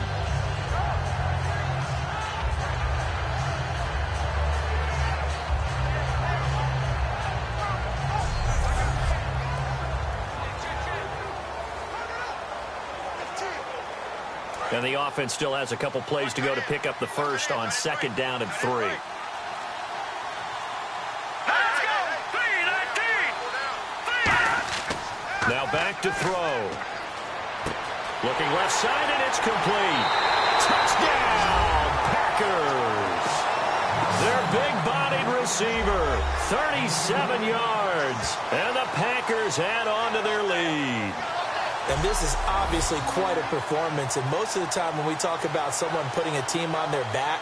And the offense still has a couple plays to go to pick up the first on second down and 3. Let's go! 3-19! Now back to throw. Looking left side, and it's complete. Touchdown, Packers! Their big-bodied receiver, 37 yards. And the Packers add on to their lead. And this is obviously quite a performance. And most of the time when we talk about someone putting a team on their back,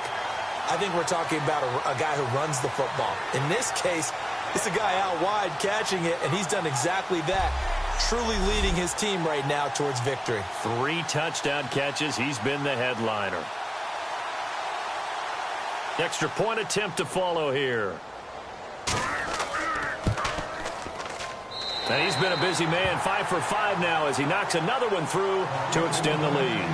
I think we're talking about a guy who runs the football. In this case, it's a guy out wide catching it, and he's done exactly that. Truly leading his team right now towards victory. 3 touchdown catches. He's been the headliner. Extra point attempt to follow here. And he's been a busy man, 5 for 5 now as he knocks another one through to extend the lead.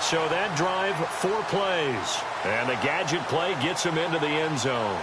So that drive, 4 plays. And the gadget play gets him into the end zone.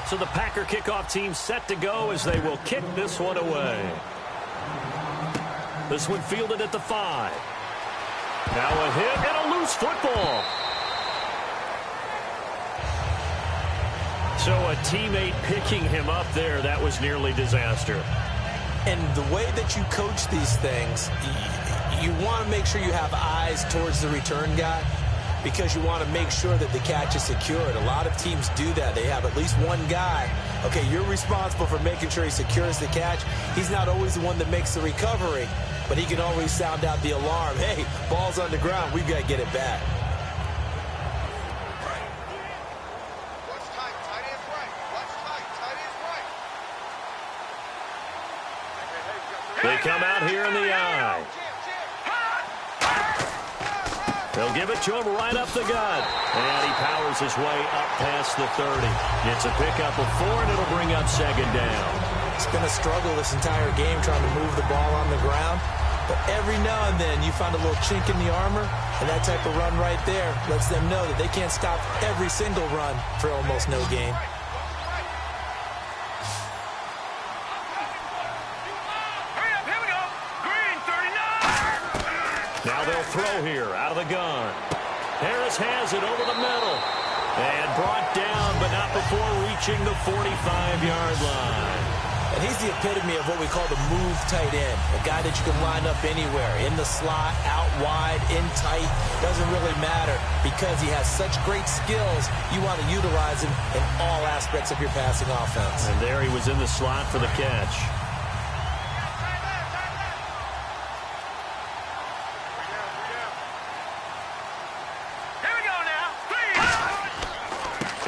So the Packer kickoff team set to go as they will kick this one away. This one fielded at the 5. Now a hit and a loose football. So a teammate picking him up there, that was nearly disaster. And the way that you coach these things, you want to make sure you have eyes towards the return guy, because you want to make sure that the catch is secured. A lot of teams do that. They have at least one guy. Okay, you're responsible for making sure he secures the catch. He's not always the one that makes the recovery, but he can always sound out the alarm. Hey, ball's on the ground. We've got to get it back. They come out here in the eye. They'll give it to him right up the gut. And he powers his way up past the 30. It's a pickup of 4, and it'll bring up second down. It's been a struggle this entire game trying to move the ball on the ground. But every now and then you find a little chink in the armor, and that type of run right there lets them know that they can't stop every single run for almost no gain. Now they'll throw here out of the gun. Harris has it over the middle. And brought down, but not before reaching the 45-yard line. And he's the epitome of what we call the move tight end. A guy that you can line up anywhere. In the slot, out wide, in tight. Doesn't really matter because he has such great skills. You want to utilize him in all aspects of your passing offense. And there he was in the slot for the catch.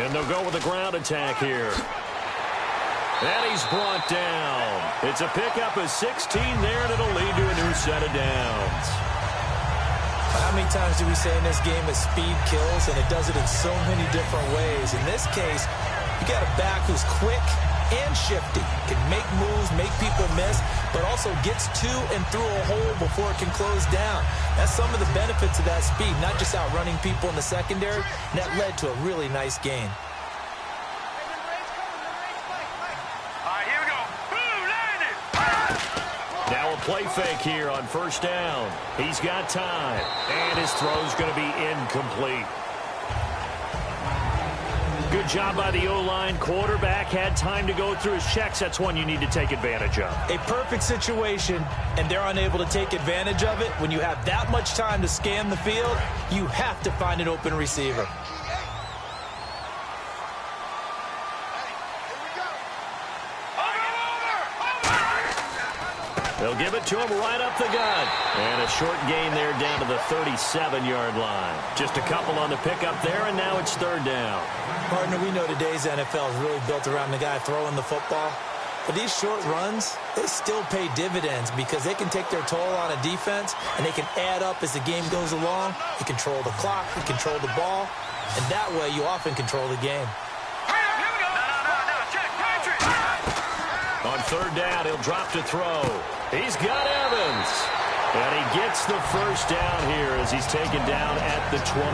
And they'll go with a ground attack here. And he's brought down. It's a pickup of 16 there, and it'll lead to a new set of downs. How many times do we say in this game that speed kills, and it does it in so many different ways? In this case, you got a back who's quick and shifty, can make moves, make people miss, but also gets to and through a hole before it can close down. That's some of the benefits of that speed, not just outrunning people in the secondary, and that led to a really nice gain. Now a play fake here on first down. He's got time, and his throw's going to be incomplete. Good job by the O-line. Quarterback had time to go through his checks. That's one you need to take advantage of. A perfect situation, and they're unable to take advantage of it. When you have that much time to scan the field, you have to find an open receiver. They'll give it to him right up the gut. And a short gain there down to the 37-yard line. Just a couple on the pickup there, and now it's third down. Partner, we know today's NFL is really built around the guy throwing the football. But these short runs, they still pay dividends because they can take their toll on a defense, and they can add up as the game goes along. You control the clock, you control the ball, and that way you often control the game. On third down, he'll drop to throw. He's got Evans. And he gets the first down here as he's taken down at the 24.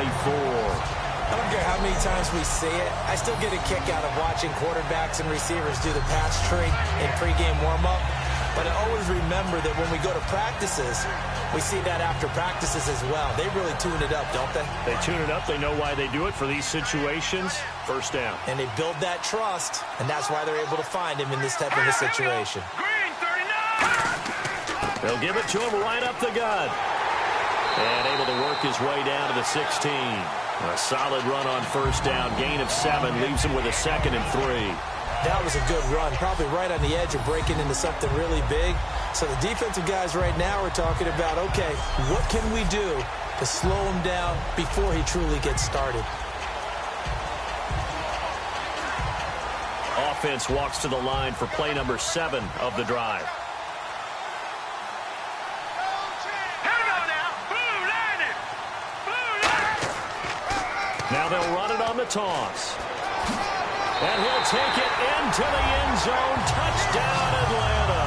I don't care how many times we see it. I still get a kick out of watching quarterbacks and receivers do the pass tree in pregame warm-up. But I always remember that when we go to practices, we see that after practices as well. They really tune it up, don't they? They tune it up. They know why they do it for these situations. First down. And they build that trust, and that's why they're able to find him in this type of a situation. They'll give it to him right up the gut. And able to work his way down to the 16. A solid run on first down. Gain of 7 leaves him with a 2nd and 3. That was a good run, probably right on the edge of breaking into something really big. So the defensive guys right now are talking about, okay, what can we do to slow him down before he truly gets started? Offense walks to the line for play number 7 of the drive. Now they'll run it on the toss. And he'll take it into the end zone. Touchdown, Atlanta.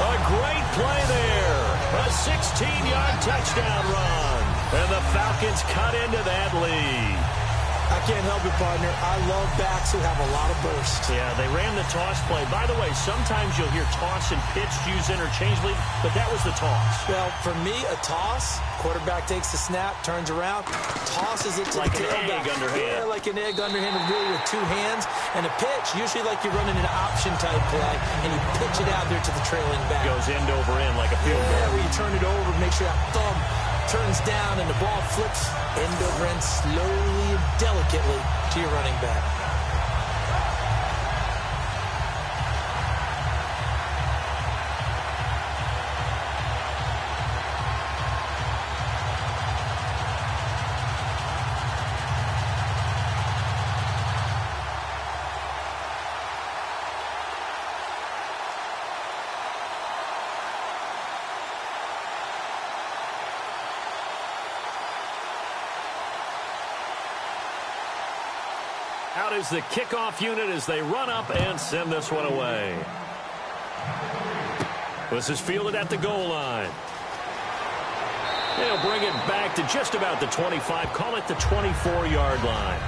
A great play there. A 16-yard touchdown run. And the Falcons cut into that lead. I can't help it, partner. I love backs who have a lot of burst. Yeah, they ran the toss play. By the way, sometimes you'll hear toss and pitch used interchangeably, but that was the toss. Well, for me, a toss, quarterback takes the snap, turns around, tosses it to like the tailback. Like an egg underhand. Yeah, like an egg underhand, really with 2 hands. And a pitch, usually like you're running an option-type play, and you pitch it out there to the trailing back. Goes end over end like a field goal. Yeah, where you turn it over, make sure that thumb turns down and the ball flips end over end slowly and delicately to your running back. Out is the kickoff unit as they run up and send this one away. This is fielded at the goal line. They'll bring it back to just about the 25. Call it the 24-yard line.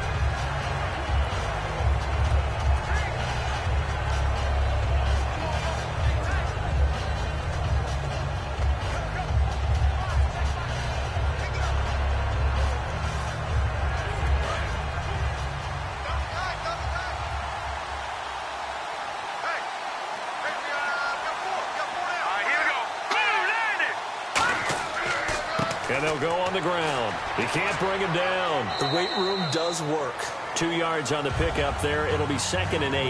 And they'll go on the ground. He can't bring him down. The weight room does work. 2 yards on the pickup there. It'll be 2nd and 8.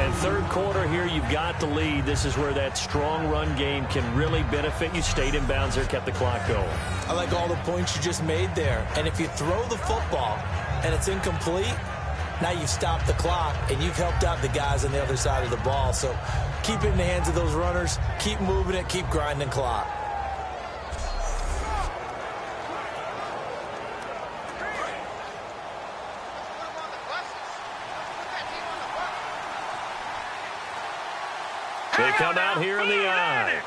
And third quarter here, you've got the lead. This is where that strong run game can really benefit you. Stayed in bounds there, kept the clock going. I like all the points you just made there. And if you throw the football and it's incomplete, now you've stopped the clock and you've helped out the guys on the other side of the ball. So keep it in the hands of those runners. Keep moving it. Keep grinding clock. They come out here in the eye.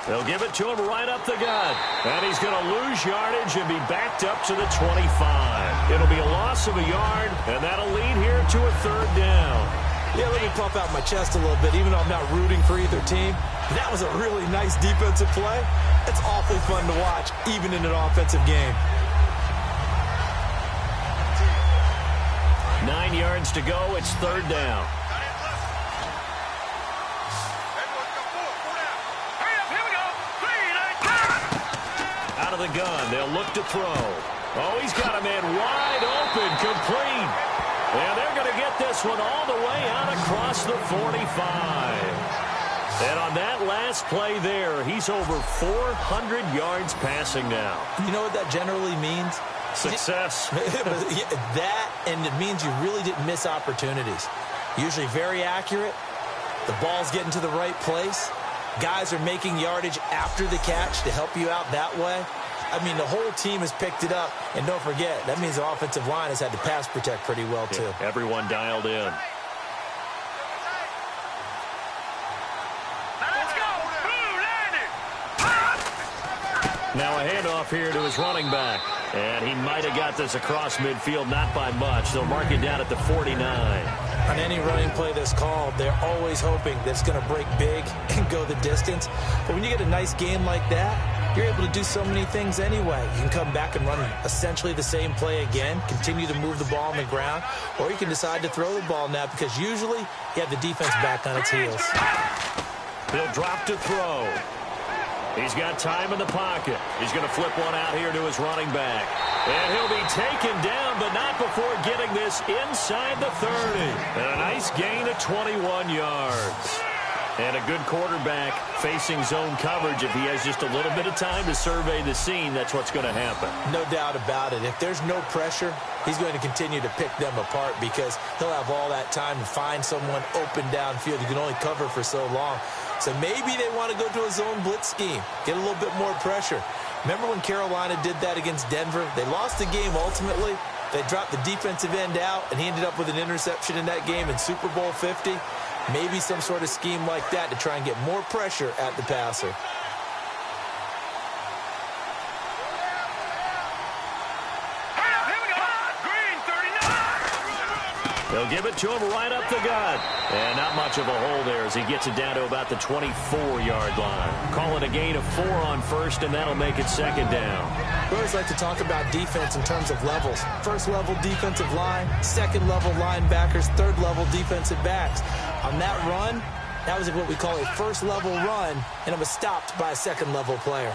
They'll give it to him right up the gut. And he's going to lose yardage and be backed up to the 25. It'll be a loss of a yard, and that'll lead here to a 3rd down. Yeah, let me puff out my chest a little bit, even though I'm not rooting for either team. That was a really nice defensive play. It's awfully fun to watch, even in an offensive game. 9 yards to go. It's 3rd down. Out of the gun. They'll look to throw. Oh, he's got a man wide open, complete. And they're going to get this one all the way out across the 45. And on that last play there, he's over 400 yards passing now. You know what that generally means? Success. That, and it means you really didn't miss opportunities. Usually very accurate. The ball's getting to the right place. Guys are making yardage after the catch to help you out that way. I mean, the whole team has picked it up. And don't forget, that means the offensive line has had to pass protect pretty well, too. Yeah, everyone dialed in. Now a handoff here to his running back. And he might have got this across midfield, not by much. They'll mark it down at the 49. On any running play that's called, they're always hoping that it's going to break big and go the distance. But when you get a nice game like that, you're able to do so many things anyway. You can come back and run essentially the same play again, continue to move the ball on the ground, or you can decide to throw the ball now because usually you have the defense back on its heels. He'll drop to throw. He's got time in the pocket. He's going to flip one out here to his running back. And he'll be taken down, but not before getting this inside the 30. And a nice gain of 21 yards. And a good quarterback facing zone coverage. If he has just a little bit of time to survey the scene, that's what's going to happen. No doubt about it. If there's no pressure, he's going to continue to pick them apart because he'll have all that time to find someone open downfield. You can only cover for so long. So maybe they want to go to a zone blitz scheme, get a little bit more pressure. Remember when Carolina did that against Denver? They lost the game ultimately. They dropped the defensive end out, and he ended up with an interception in that game in Super Bowl 50. Maybe some sort of scheme like that to try and get more pressure at the passer. They'll give it to him right up the gut. And not much of a hole there as he gets it down to about the 24-yard line. Call it a gain of 4 on first, and that'll make it 2nd down. We always like to talk about defense in terms of levels. First-level defensive line, second-level linebackers, third-level defensive backs. On that run, that was what we call a first-level run, and it was stopped by a second-level player.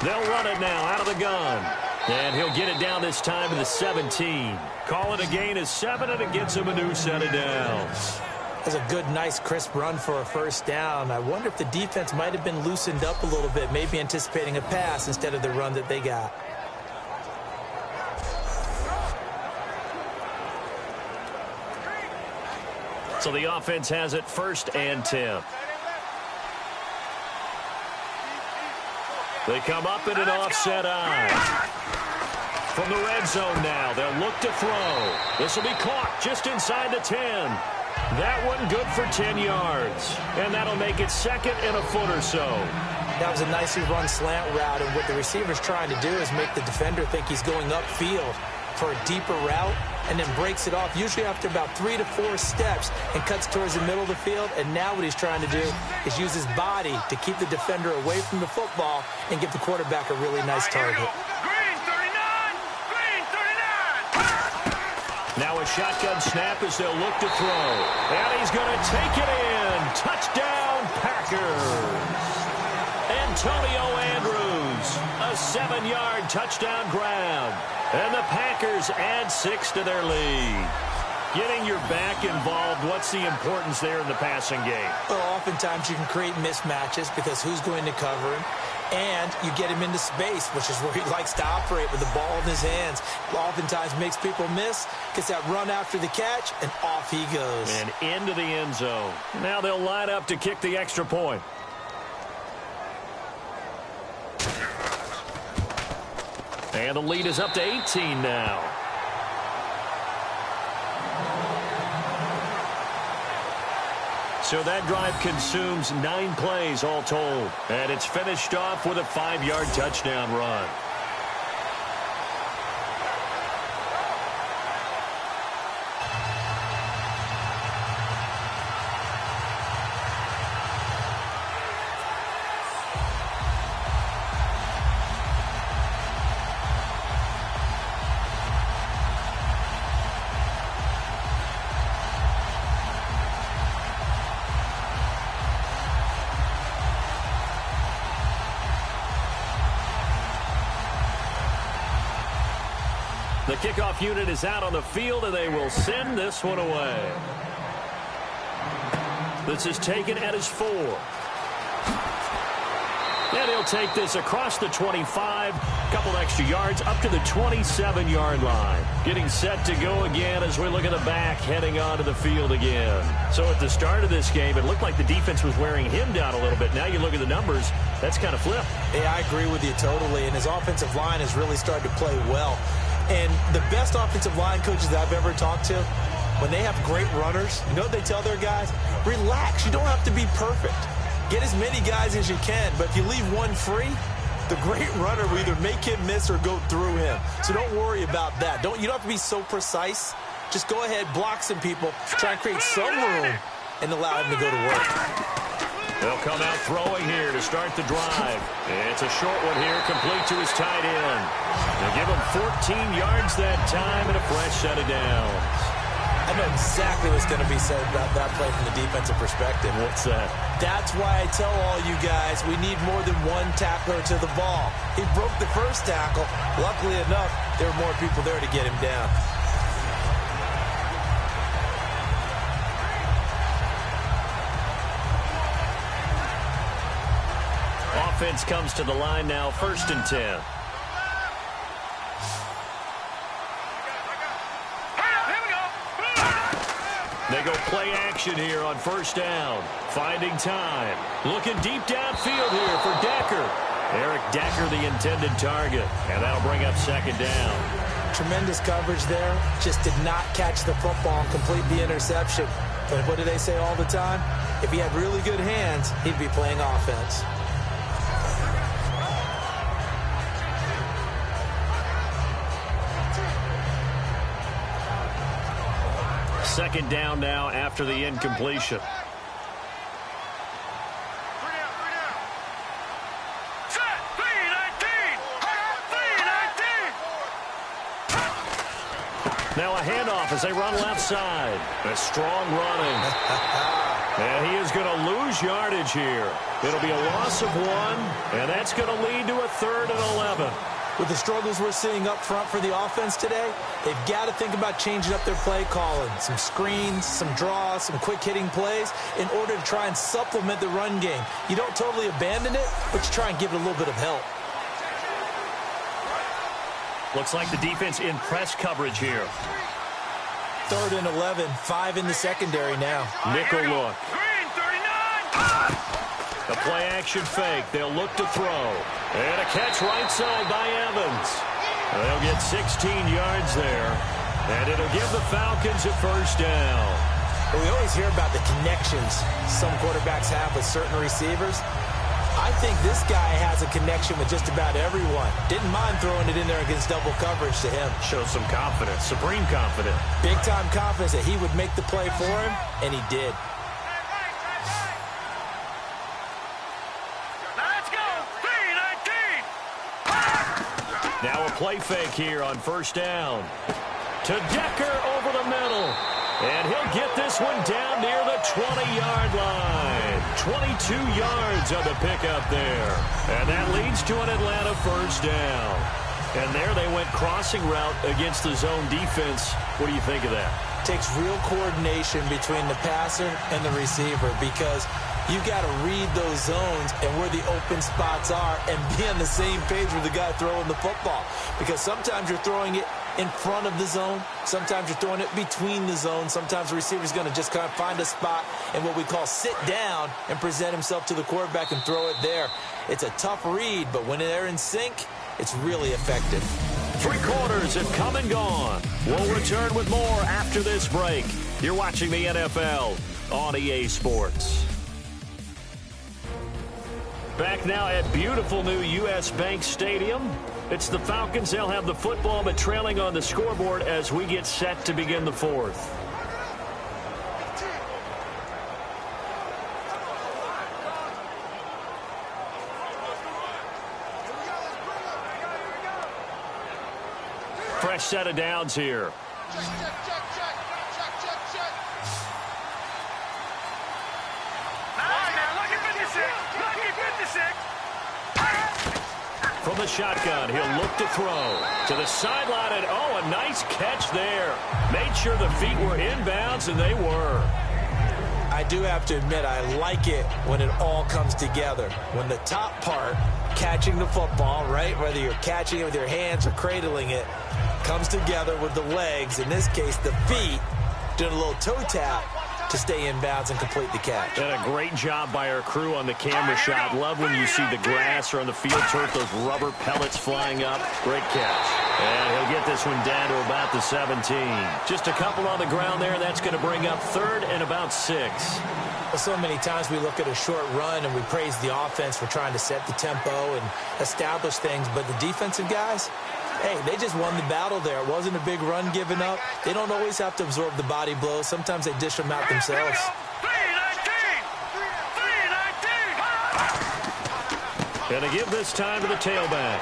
They'll run it now out of the gun. And he'll get it down this time to the 17. Call it a gain of 7, and it gets him a new set of downs. That's a good, nice, crisp run for a first down. I wonder if the defense might have been loosened up a little bit, maybe anticipating a pass instead of the run that they got. So the offense has it 1st and 10. They come up in an offset eye. From the red zone now, they'll look to throw. This will be caught just inside the 10. That one good for 10 yards. And that'll make it second and a foot or so. That was a nicely run slant route, and what the receiver's trying to do is make the defender think he's going upfield for a deeper route, and then breaks it off, usually after about 3 to 4 steps, and cuts towards the middle of the field. And now what he's trying to do is use his body to keep the defender away from the football and give the quarterback a really nice target. Green 39! Green 39! Now a shotgun snap as they'll look to throw. And he's going to take it in. Touchdown, Packers. Antonio Andrews, a 7-yard touchdown grab. And the Packers add 6 to their lead. Getting your back involved, what's the importance there in the passing game? Well, oftentimes you can create mismatches because who's going to cover him? And you get him into space, which is where he likes to operate with the ball in his hands. Oftentimes makes people miss, gets that run after the catch, and off he goes. And into the end zone. Now they'll line up to kick the extra point. And the lead is up to 18 now. So that drive consumes 9 plays all told. And it's finished off with a 5-yard touchdown run. The kickoff unit is out on the field, and they will send this one away. This is taken at his 4. And he'll take this across the 25, couple extra yards, up to the 27-yard line. Getting set to go again as we look at the back, heading onto the field again. So at the start of this game, it looked like the defense was wearing him down a little bit. Now you look at the numbers, that's kind of flipped. Yeah, I agree with you totally, and his offensive line has really started to play well. And the best offensive line coaches I've ever talked to, when they have great runners, you know what they tell their guys? Relax. You don't have to be perfect. Get as many guys as you can, but if you leave one free, the great runner will either make him miss or go through him. So don't worry about that. You don't have to be so precise. Just go ahead, block some people, try and create some room, and allow him to go to work. They'll come out throwing here to start the drive. It's a short one here, complete to his tight end. They'll give him 14 yards that time and a fresh set of downs. I know exactly what's going to be said about that play from the defensive perspective. What's that? That's why I tell all you guys we need more than one tackler to the ball. He broke the first tackle. Luckily enough, there were more people there to get him down. Offense comes to the line now, 1st and 10. They go play action here on 1st down. Finding time. Looking deep downfield here for Decker. Eric Decker, the intended target. And that'll bring up 2nd down. Tremendous coverage there. Just did not catch the football and complete the interception. But what do they say all the time? If he had really good hands, he'd be playing offense. Second down now after the incompletion. Now a handoff as they run left side. A strong running. And he is going to lose yardage here. It'll be a loss of 1, and that's going to lead to a 3rd and 11. With the struggles we're seeing up front for the offense today, they've got to think about changing up their play calling. Some screens, some draws, some quick-hitting plays in order to try and supplement the run game. You don't totally abandon it, but you try and give it a little bit of help. Looks like the defense in press coverage here. 3rd and 11, 5 in the secondary now. Nickel look. A play-action fake. They'll look to throw. And a catch right side by Evans. They'll get 16 yards there. And it'll give the Falcons a first down. But we always hear about the connections some quarterbacks have with certain receivers. I think this guy has a connection with just about everyone. Didn't mind throwing it in there against double coverage to him. Shows some confidence, supreme confidence. Big-time confidence that he would make the play for him, and he did. Let's go. 3-19. Now a play fake here on first down. To Decker over the middle. And he'll get this one down near the 20-yard line. 22 yards on the pickup there. And that leads to an Atlanta first down. And there they went crossing route against the zone defense. What do you think of that? Takes real coordination between the passer and the receiver because you got to read those zones and where the open spots are and be on the same page with the guy throwing the football. Because sometimes you're throwing it in front of the zone. Sometimes you're throwing it between the zones. Sometimes the receiver's going to just kind of find a spot and what we call sit down and present himself to the quarterback and throw it there. It's a tough read, but when they're in sync, it's really effective. 3 quarters have come and gone. We'll return with more after this break. You're watching the NFL on EA Sports. Back now at beautiful new U.S. Bank Stadium. It's the Falcons. They'll have the football, but trailing on the scoreboard as we get set to begin the fourth. Fresh set of downs here. From the shotgun, he'll look to throw to the sideline, and oh, a nice catch there. Made sure the feet were inbounds, and they were. I do have to admit, I like it when it all comes together. When the top part, catching the football, right, whether you're catching it with your hands or cradling it, comes together with the legs, in this case the feet, doing a little toe tap to stay in bounds and complete the catch. And a great job by our crew on the camera shot. Love when you see the grass or on the field turf, those rubber pellets flying up. Great catch. And he'll get this one down to about the 17. Just a couple on the ground there. That's going to bring up third and about 6. So many times we look at a short run and we praise the offense for trying to set the tempo and establish things, but the defensive guys, hey, they just won the battle there. It wasn't a big run given up. They don't always have to absorb the body blows. Sometimes they dish them out themselves. 3-19. Going to give this time to the tailback.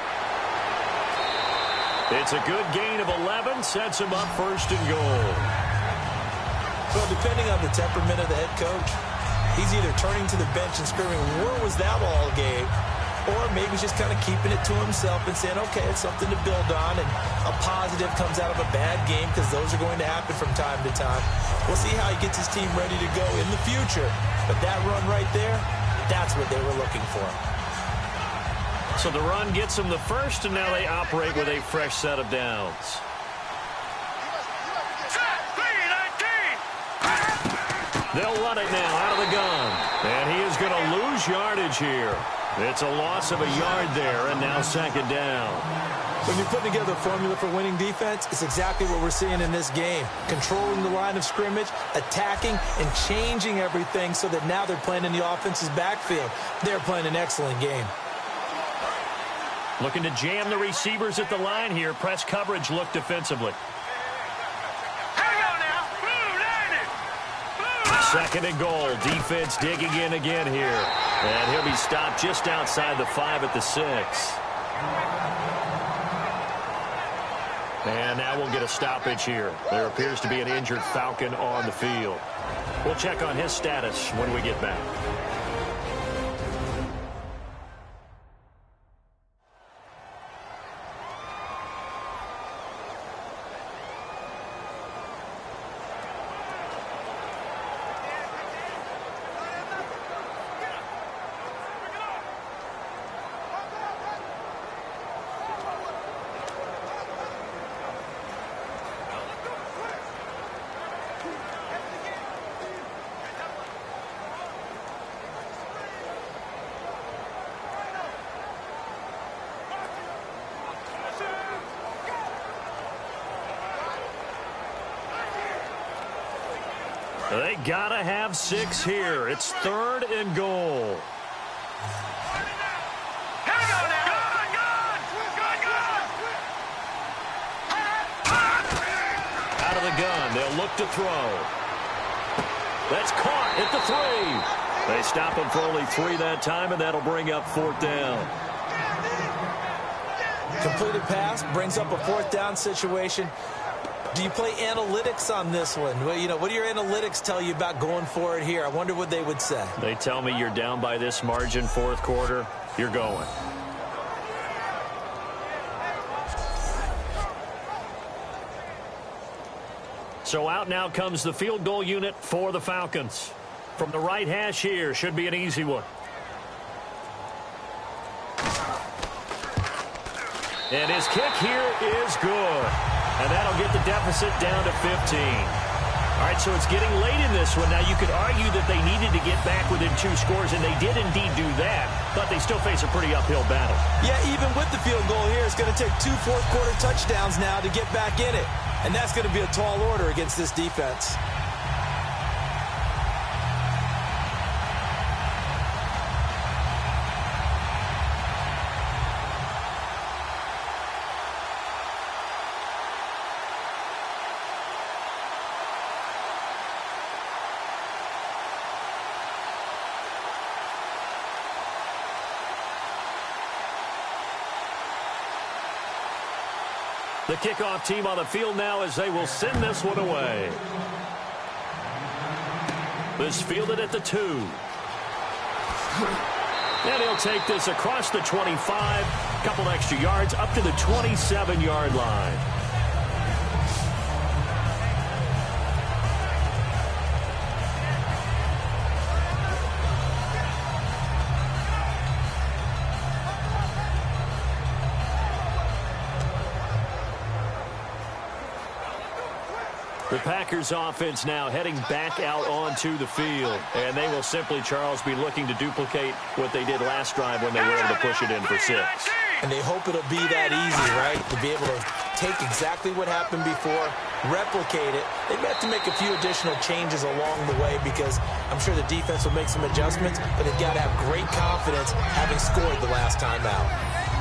It's a good gain of 11. Sets him up first and goal. Well, depending on the temperament of the head coach, he's either turning to the bench and screaming, where was that all game? Or maybe he's just kind of keeping it to himself and saying, okay, it's something to build on, and a positive comes out of a bad game because those are going to happen from time to time. We'll see how he gets his team ready to go in the future. But that run right there, that's what they were looking for. So the run gets them the first, and now they operate with a fresh set of downs. They'll run it now out of the gun. And he is going to lose yardage here. It's a loss of a yard there, and now second down. When you're putting together a formula for winning defense, it's exactly what we're seeing in this game. Controlling the line of scrimmage, attacking, and changing everything so that now they're playing in the offense's backfield. They're playing an excellent game. Looking to jam the receivers at the line here. Press coverage look defensively. Second and goal. Defense digging in again here. And he'll be stopped just outside the 5 at the 6. And now we'll get a stoppage here. There appears to be an injured Falcon on the field. We'll check on his status when we get back. They gotta have 6 here. It's 3rd and goal. Here we go now. Out of the gun. They'll look to throw. That's caught at the 3. They stop him for only 3 that time, and that'll bring up 4th down. Completed pass brings up a 4th down situation. Do you play analytics on this one? Well, you know, what do your analytics tell you about going for it here? I wonder what they would say. They tell me you're down by this margin 4th quarter. You're going. So out now comes the field goal unit for the Falcons. From the right hash here, should be an easy one. And his kick here is good. And that'll get the deficit down to 15. All right, so it's getting late in this one. Now, you could argue that they needed to get back within 2 scores, and they did indeed do that, but they still face a pretty uphill battle. Yeah, even with the field goal here, it's going to take 2 fourth-quarter touchdowns now to get back in it. And that's going to be a tall order against this defense. The kickoff team on the field now as they will send this one away. This fielded at the 2. And he'll take this across the 25. Couple extra yards up to the 27-yard line. The Packers offense now heading back out onto the field. And they will simply, Charles, be looking to duplicate what they did last drive when they were able to push it in for 6. And they hope it'll be that easy, right? To be able to take exactly what happened before, replicate it. They may have to make a few additional changes along the way because I'm sure the defense will make some adjustments, but they've got to have great confidence having scored the last time out.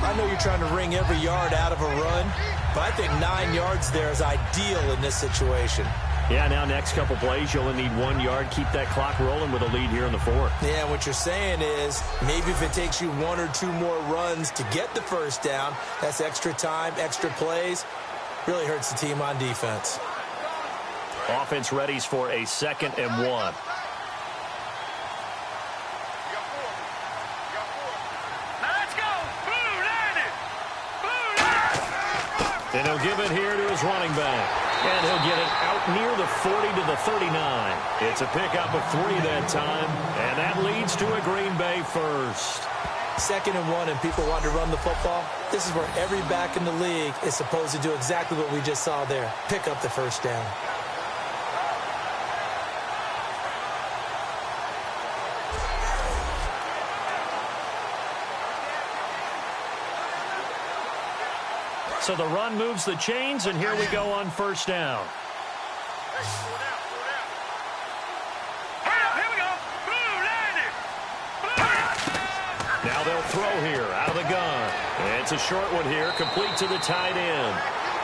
I know you're trying to wring every yard out of a run, but I think 9 yards there is ideal in this situation. Yeah, now next couple plays, you only need 1 yard. Keep that clock rolling with a lead here in the 4th. Yeah, what you're saying is maybe if it takes you 1 or 2 more runs to get the first down, that's extra time, extra plays. Really hurts the team on defense. Offense readies for a 2nd and 1. And he'll give it here to his running back. And he'll get it out near the 40 to the 39. It's a pickup of 3 that time. And that leads to a Green Bay first. 2nd and 1 and people want to run the football. This is where every back in the league is supposed to do exactly what we just saw there. Pick up the first down. So the run moves the chains, and here we go on first down. Now they'll throw here out of the gun. And it's a short one here, complete to the tight end.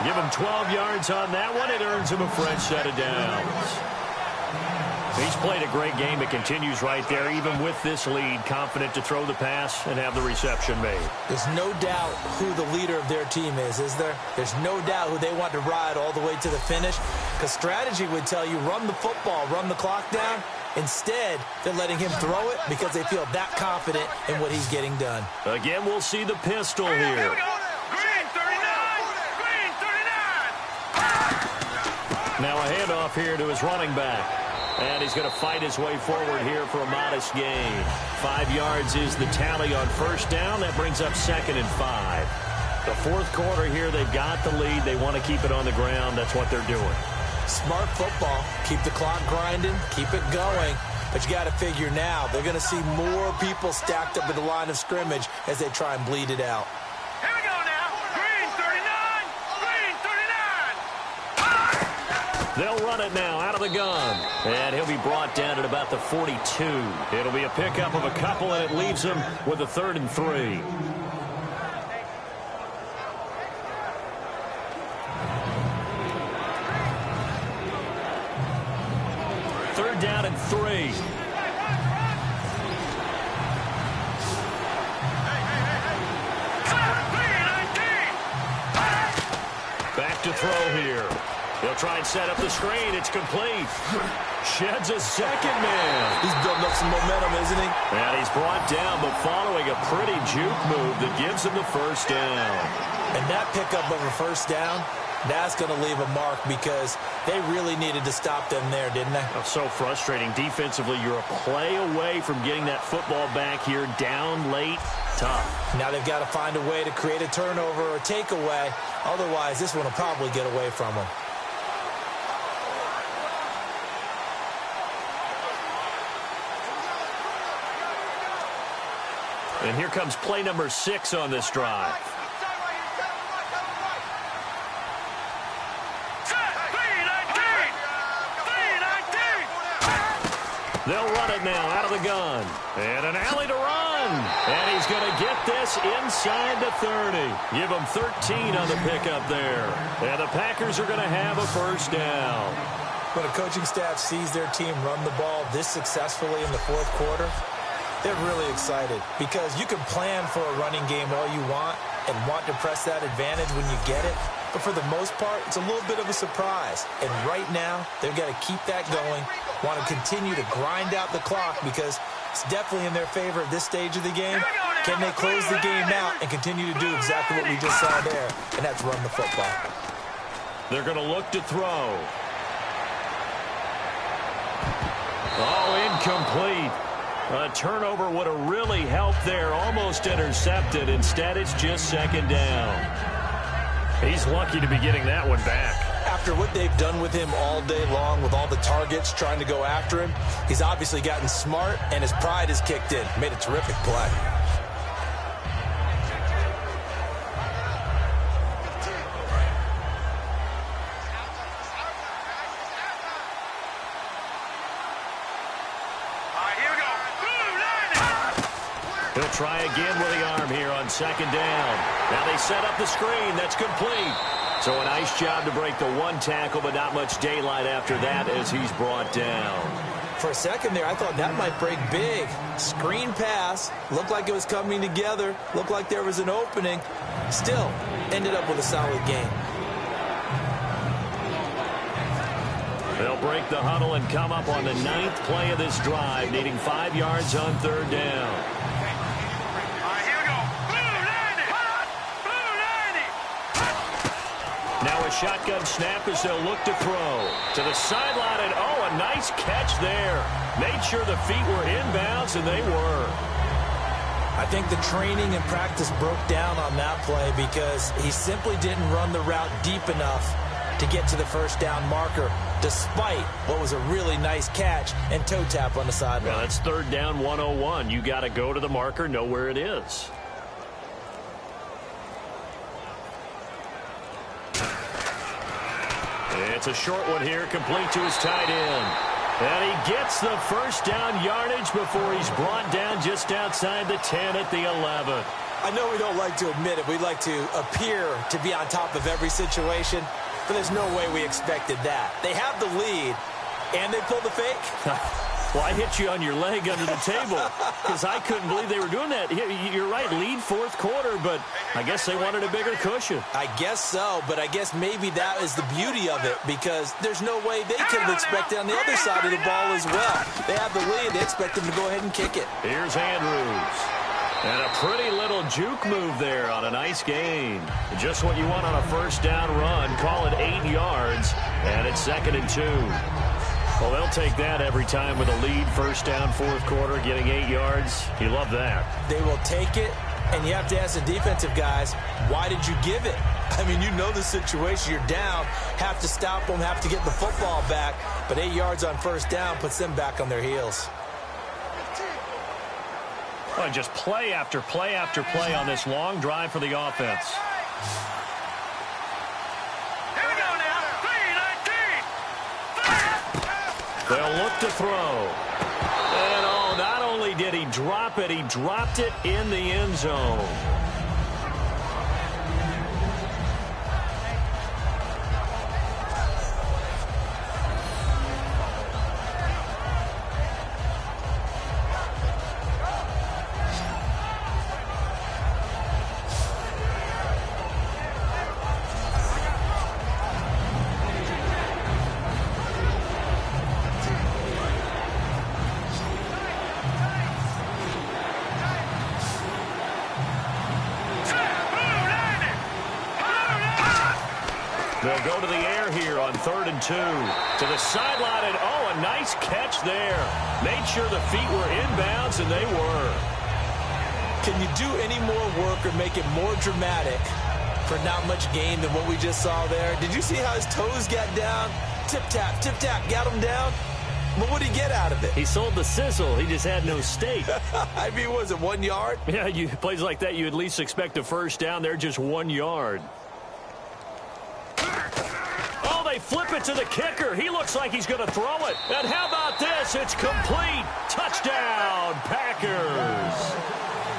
Give him 12 yards on that one. It earns him a fresh set of downs. He's played a great game. It continues right there, even with this lead, confident to throw the pass and have the reception made. There's no doubt who the leader of their team is there? There's no doubt who they want to ride all the way to the finish, because strategy would tell you run the football, run the clock down. Instead, they're letting him throw it because they feel that confident in what he's getting done. Again, we'll see the pistol here. Green 39! Green 39! Now a handoff here to his running back. And he's going to fight his way forward here for a modest gain. 5 yards is the tally on first down. That brings up 2nd and 5. The 4th quarter here, they've got the lead. They want to keep it on the ground. That's what they're doing. Smart football. Keep the clock grinding. Keep it going. But you got to figure now, they're going to see more people stacked up at the line of scrimmage as they try and bleed it out. Here we go now. Green 39! Green 39! They'll run it now out of the gun. And he'll be brought down at about the 42. It'll be a pickup of a couple, and it leaves him with a 3rd and 3. Third down and 3. Back to throw here. He'll try and set up the screen. It's complete. Sheds a second man. He's building up some momentum, isn't he? And he's brought down, but following a pretty juke move that gives him the first down. And that pickup of a first down, that's going to leave a mark because they really needed to stop them there, didn't they? Oh, so frustrating. Defensively, you're a play away from getting that football back here down late. Tough. Now they've got to find a way to create a turnover or takeaway. Otherwise, this one will probably get away from them. And here comes play number 6 on this drive. They'll run it now out of the gun. And an alley to run. And he's going to get this inside the 30. Give him 13 on the pickup there. And the Packers are going to have a first down. When a coaching staff sees their team run the ball this successfully in the fourth quarter, they're really excited because you can plan for a running game all you want and want to press that advantage when you get it. But for the most part, it's a little bit of a surprise. And right now, they've got to keep that going, want to continue to grind out the clock because it's definitely in their favor at this stage of the game. Can they close the game out and continue to do exactly what we just saw there? And that's run the football. They're going to look to throw. Oh, incomplete. A turnover would have really helped there. Almost intercepted. Instead, it's just second down. He's lucky to be getting that one back. After what they've done with him all day long with all the targets trying to go after him, he's obviously gotten smart, and his pride has kicked in. Made a terrific play. He'll try again with the arm here on second down. Now they set up the screen. That's complete. So a nice job to break the one tackle, but not much daylight after that as he's brought down. For a second there, I thought that might break big. Screen pass. Looked like it was coming together. Looked like there was an opening. Still, ended up with a solid game. They'll break the huddle and come up on the 9th play of this drive, needing 5 yards on third down. Now a shotgun snap as they'll look to throw. To the sideline, and oh, a nice catch there. Made sure the feet were inbounds, and they were. I think the training and practice broke down on that play because he simply didn't run the route deep enough to get to the first down marker, despite what was a really nice catch and toe tap on the sideline. Well, that's third down 101. You got to go to the marker, know where it is. It's a short one here, complete to his tight end. And he gets the first down yardage before he's brought down just outside the 10 at the 11. I know we don't like to admit it. We like to appear to be on top of every situation, but there's no way we expected that. They have the lead, and they pulled the fake. Well, I hit you on your leg under the table because I couldn't believe they were doing that. You're right, lead fourth quarter, but I guess they wanted a bigger cushion. I guess so, but I guess maybe that is the beauty of it because there's no way they could have expected on the other side of the ball as well. They have the lead. They expect them to go ahead and kick it. Here's Andrews. And a pretty little juke move there on a nice gain. Just what you want on a first down run. Call it 8 yards, and it's 2nd and 2. Well, they'll take that every time with a lead, first down, fourth quarter, getting 8 yards. You love that. They will take it, and you have to ask the defensive guys, why did you give it? I mean, you know the situation. You're down, have to stop them, have to get the football back, but 8 yards on first down puts them back on their heels. Well, just play after play after play on this long drive for the offense. They'll look to throw. And, oh, not only did he drop it, he dropped it in the end zone. They'll go to the air here on 3rd and 2. To the sideline, and oh, a nice catch there. Made sure the feet were inbounds, and they were. Can you do any more work or make it more dramatic for not much gain than what we just saw there? Did you see how his toes got down? Tip-tap, got him down. But what did he get out of it? He sold the sizzle. He just had no steak. I mean, was it 1 yard? Yeah, plays like that, you at least expect a first down. They're just 1 yard. Oh, they flip it to the kicker. He looks like he's going to throw it. And how about this? It's complete. Touchdown, Packers.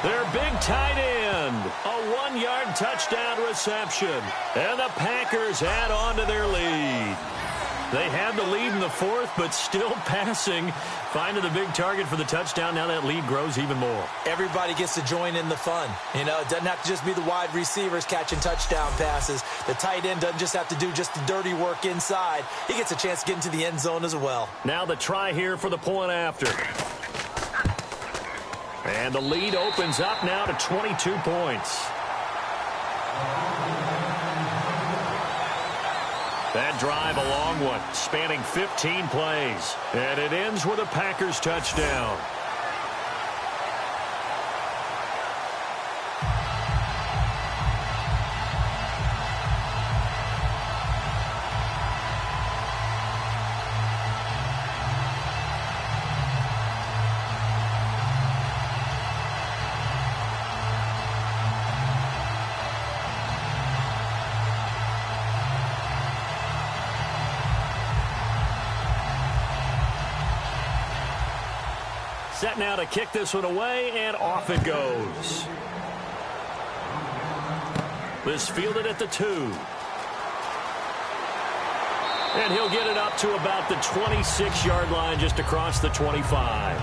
Their big tight end. A 1-yard touchdown reception. And the Packers add on to their lead. They had the lead in the 4th, but still passing. Finding the big target for the touchdown. Now that lead grows even more. Everybody gets to join in the fun. You know, it doesn't have to just be the wide receivers catching touchdown passes. The tight end doesn't just have to do just the dirty work inside. He gets a chance to get into the end zone as well. Now the try here for the point after. And the lead opens up now to 22 points. That drive, a long one, spanning 15 plays. And it ends with a Packers touchdown. Set now to kick this one away, and off it goes. This fielded at the 2. And he'll get it up to about the 26-yard line, just across the 25.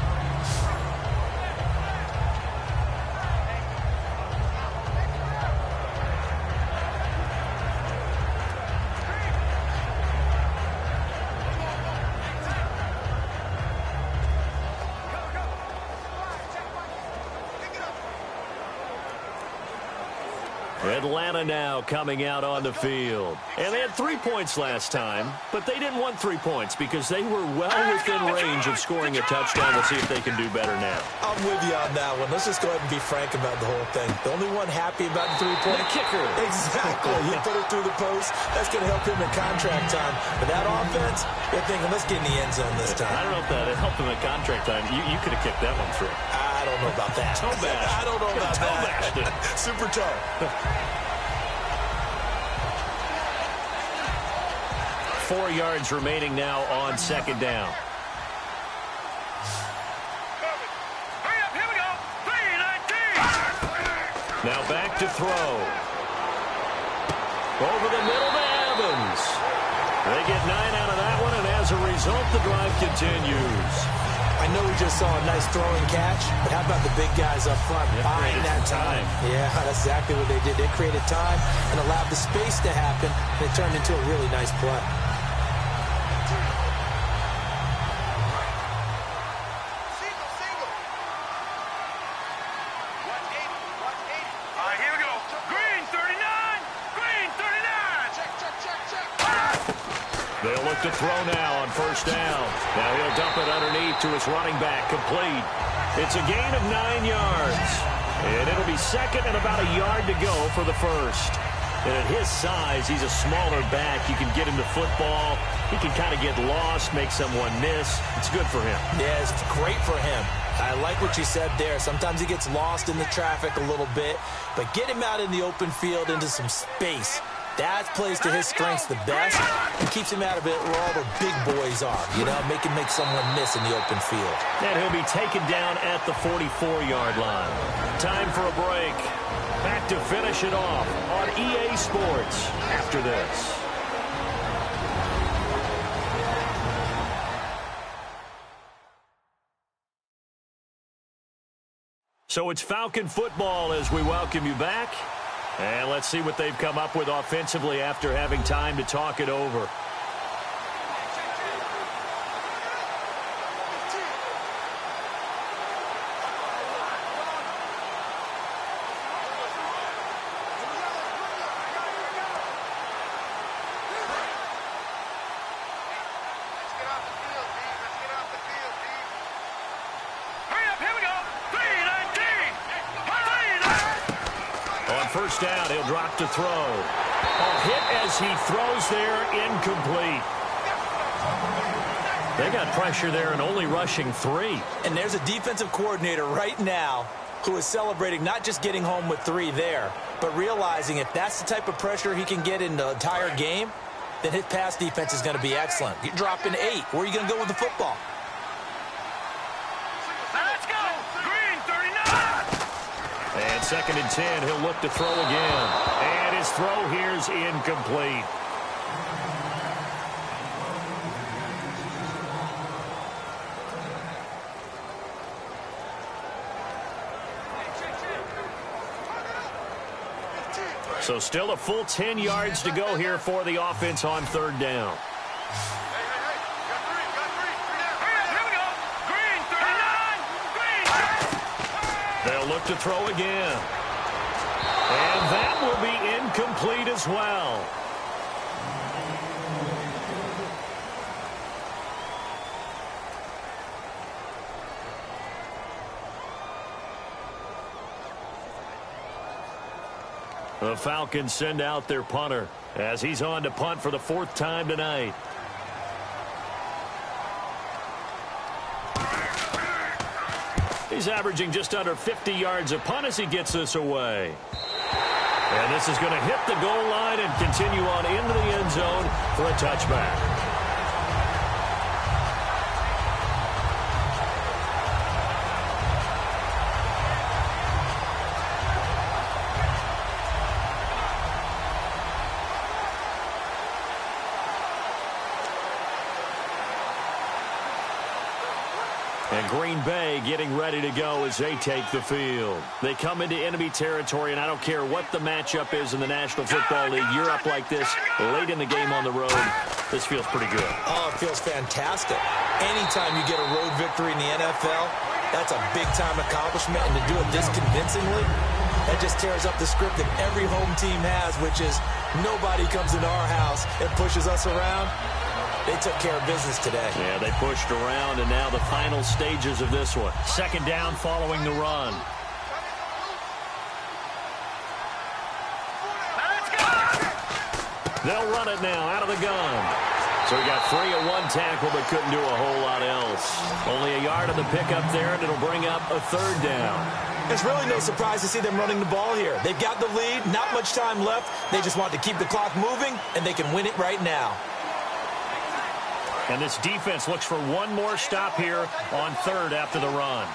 Atlanta now coming out on the field. And they had 3 points last time, but they didn't want 3 points because they were well within range of scoring a touchdown. We'll see if they can do better now. I'm with you on that one. Let's just go ahead and be frank about the whole thing. The only one happy about the 3-point kicker. Exactly. He put it through the post. That's going to help him in contract time. But that offense, you're thinking, let's get in the end zone this time. I don't know if that helped him in contract time. You could have kicked that one through. I don't know about that. Toe bash. I don't know about toe bashed that. Super toe. 4 yards remaining now on 2nd down. Hurry up, here we go. 3-19. Now back to throw. Over the middle to Evans. They get 9 out of that one, and as a result, the drive continues. I know we just saw a nice throwing catch, but how about the big guys up front buying that time? Yeah, that's exactly what they did. They created time and allowed the space to happen, and it turned into a really nice play. They'll look to throw now on 1st down. Now he'll dump it underneath to his running back, complete. It's a gain of 9 yards. And it'll be 2nd and about a yard to go for the 1st. And at his size, he's a smaller back. You can get him the football. He can kind of get lost, make someone miss. It's good for him. Yeah, it's great for him. I like what you said there. Sometimes he gets lost in the traffic a little bit, but get him out in the open field into some space. That plays to his strengths the best and keeps him out of it where all the big boys are, you know, make someone miss in the open field. And he'll be taken down at the 44-yard line. Time for a break. Back to finish it off on EA Sports after this. So it's Falcon football as we welcome you back. And let's see what they've come up with offensively after having time to talk it over. First down, he'll drop to throw. A hit as he throws there, incomplete. They got pressure there and only rushing 3. And there's a defensive coordinator right now who is celebrating not just getting home with 3 there, but realizing if that's the type of pressure he can get in the entire game, then his pass defense is going to be excellent. You're dropping 8. Where are you going to go with the football? And 2nd and 10, he'll look to throw again. And his throw here's incomplete. So still a full 10 yards to go here for the offense on 3rd down. They'll look to throw again. And that will be incomplete as well. The Falcons send out their punter as he's on to punt for the 4th time tonight. He's averaging just under 50 yards a punt as he gets this away. And this is going to hit the goal line and continue on into the end zone for a touchback. And Green Bay getting ready to go as they take the field. They come into enemy territory, and I don't care what the matchup is in the National Football League. You're up like this late in the game on the road. This feels pretty good. Oh, it feels fantastic. Anytime you get a road victory in the NFL, that's a big-time accomplishment. And to do it this convincingly, that just tears up the script that every home team has, which is nobody comes into our house and pushes us around. They took care of business today. Yeah, they pushed around, and now the final stages of this one. 2nd down following the run. They'll run it now out of the gun. So he got 3 at 1 tackle, but couldn't do a whole lot else. Only a yard on the pickup there, and it'll bring up a 3rd down. It's really no surprise to see them running the ball here. They've got the lead, not much time left. They just want to keep the clock moving, and they can win it right now. And this defense looks for one more stop here on 3rd after the run.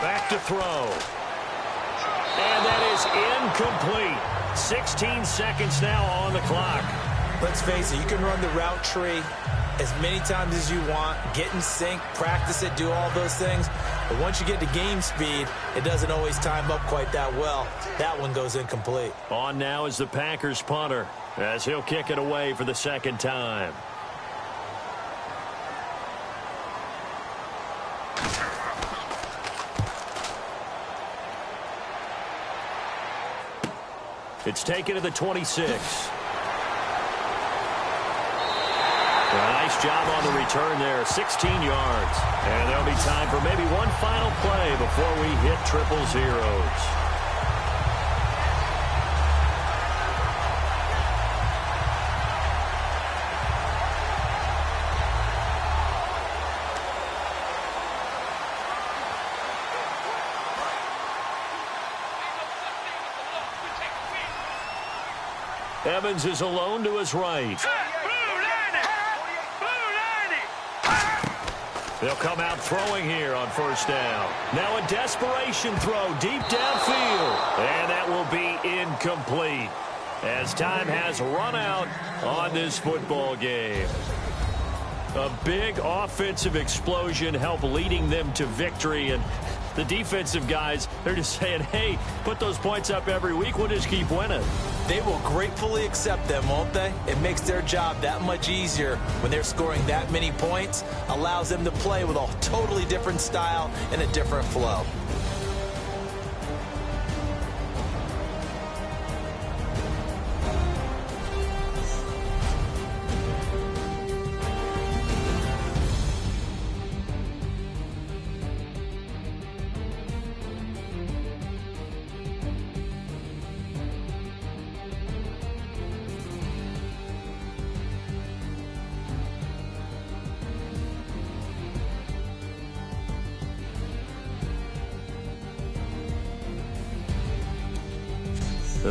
Back to throw. And that is incomplete. 16 seconds now on the clock. Let's face it, you can run the route tree as many times as you want, get in sync, practice it, do all those things. But once you get to game speed, it doesn't always time up quite that well. That one goes incomplete. On now is the Packers punter as he'll kick it away for the 2nd time. It's taken to the 26. Nice job on the return there, 16 yards. And there'll be time for maybe one final play before we hit triple zeros. Evans is alone to his right. They'll come out throwing here on first down. Now a desperation throw deep downfield. And that will be incomplete as time has run out on this football game. A big offensive explosion helped leading them to victory. And the defensive guys, they're just saying, hey, put those points up every week. We'll just keep winning. They will gratefully accept them, won't they? It makes their job that much easier when they're scoring that many points. Allows them to play with a totally different style and a different flow.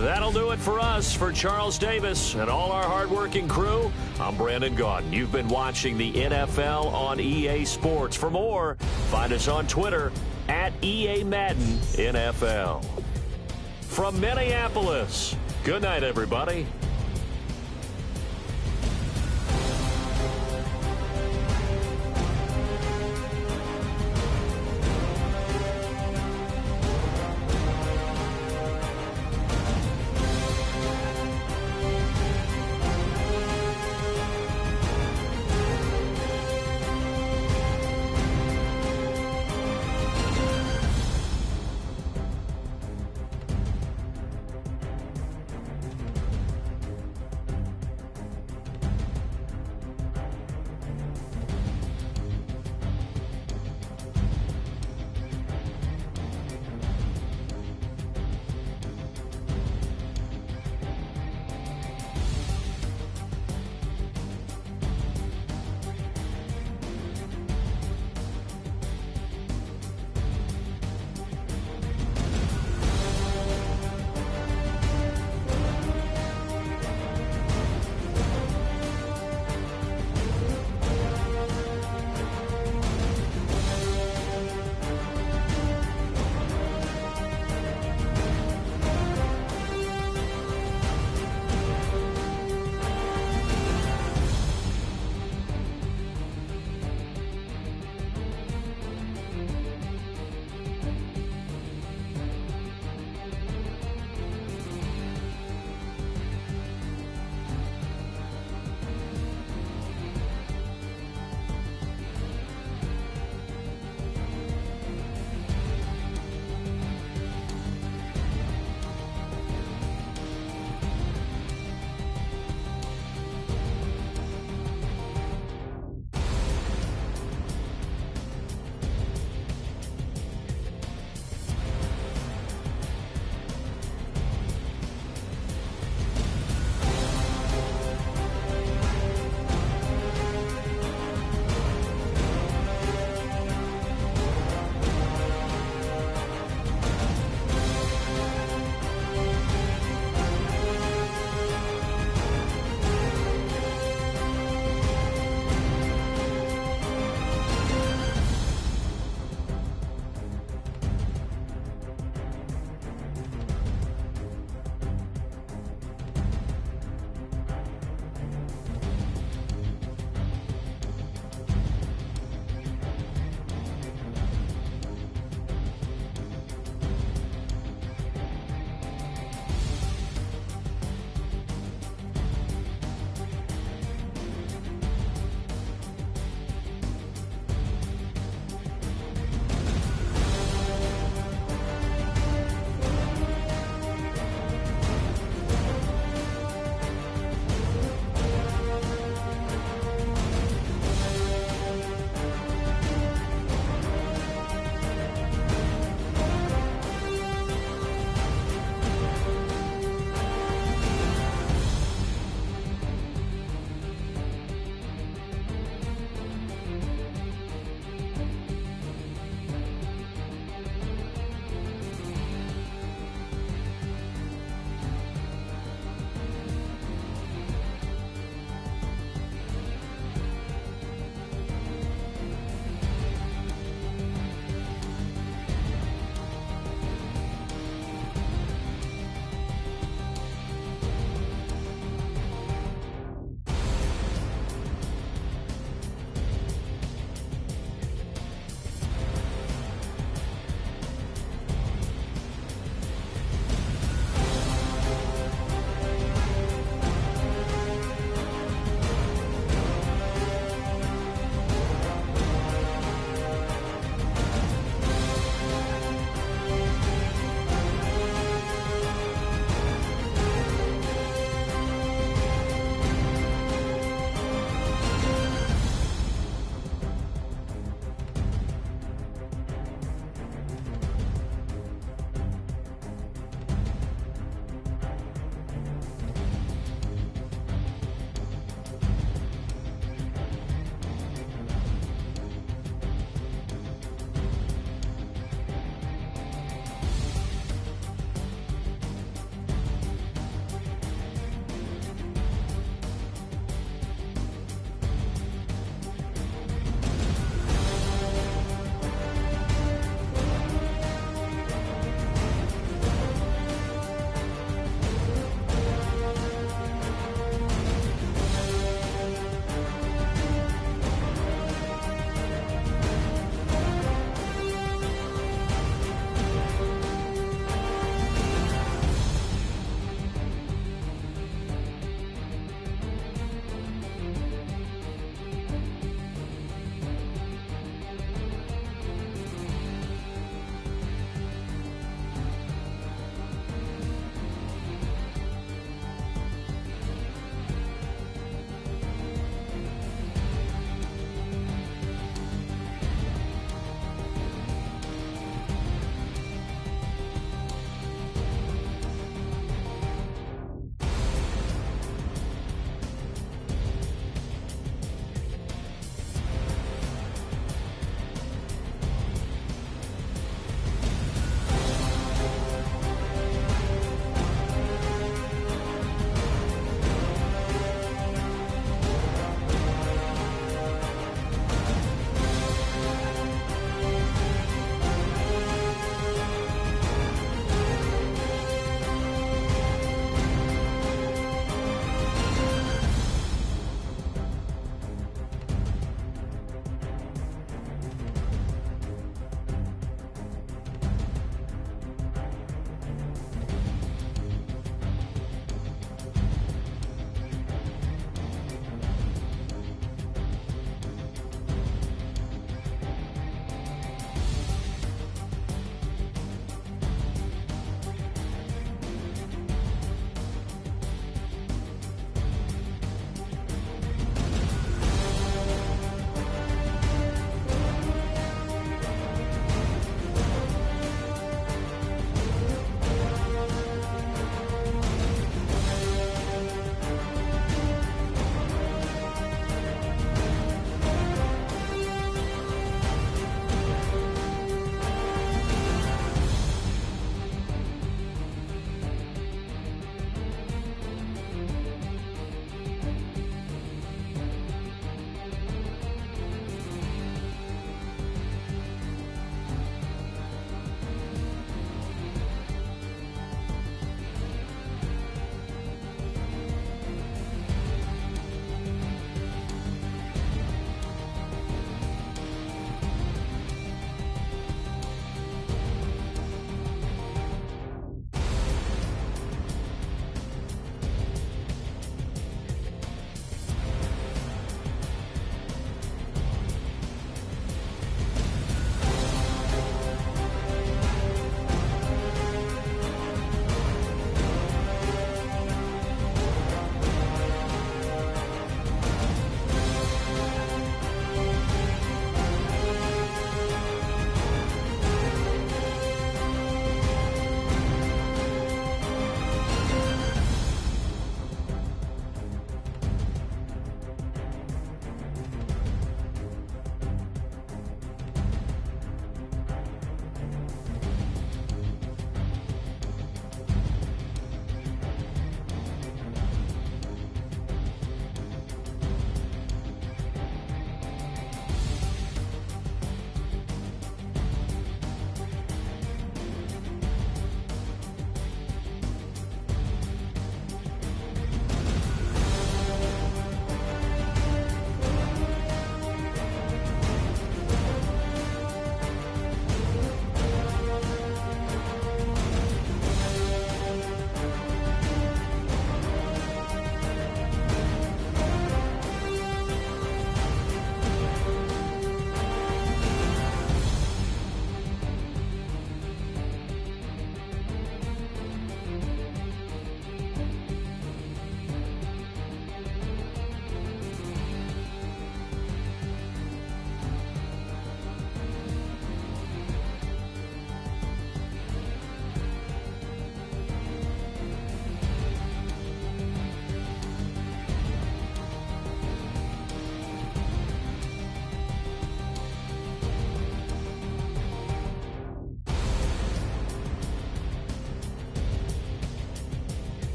That'll do it for us. For Charles Davis and all our hardworking crew, I'm Brandon Gaudin. You've been watching the NFL on EA Sports. For more, find us on Twitter at EA Madden NFL. From Minneapolis, good night, everybody.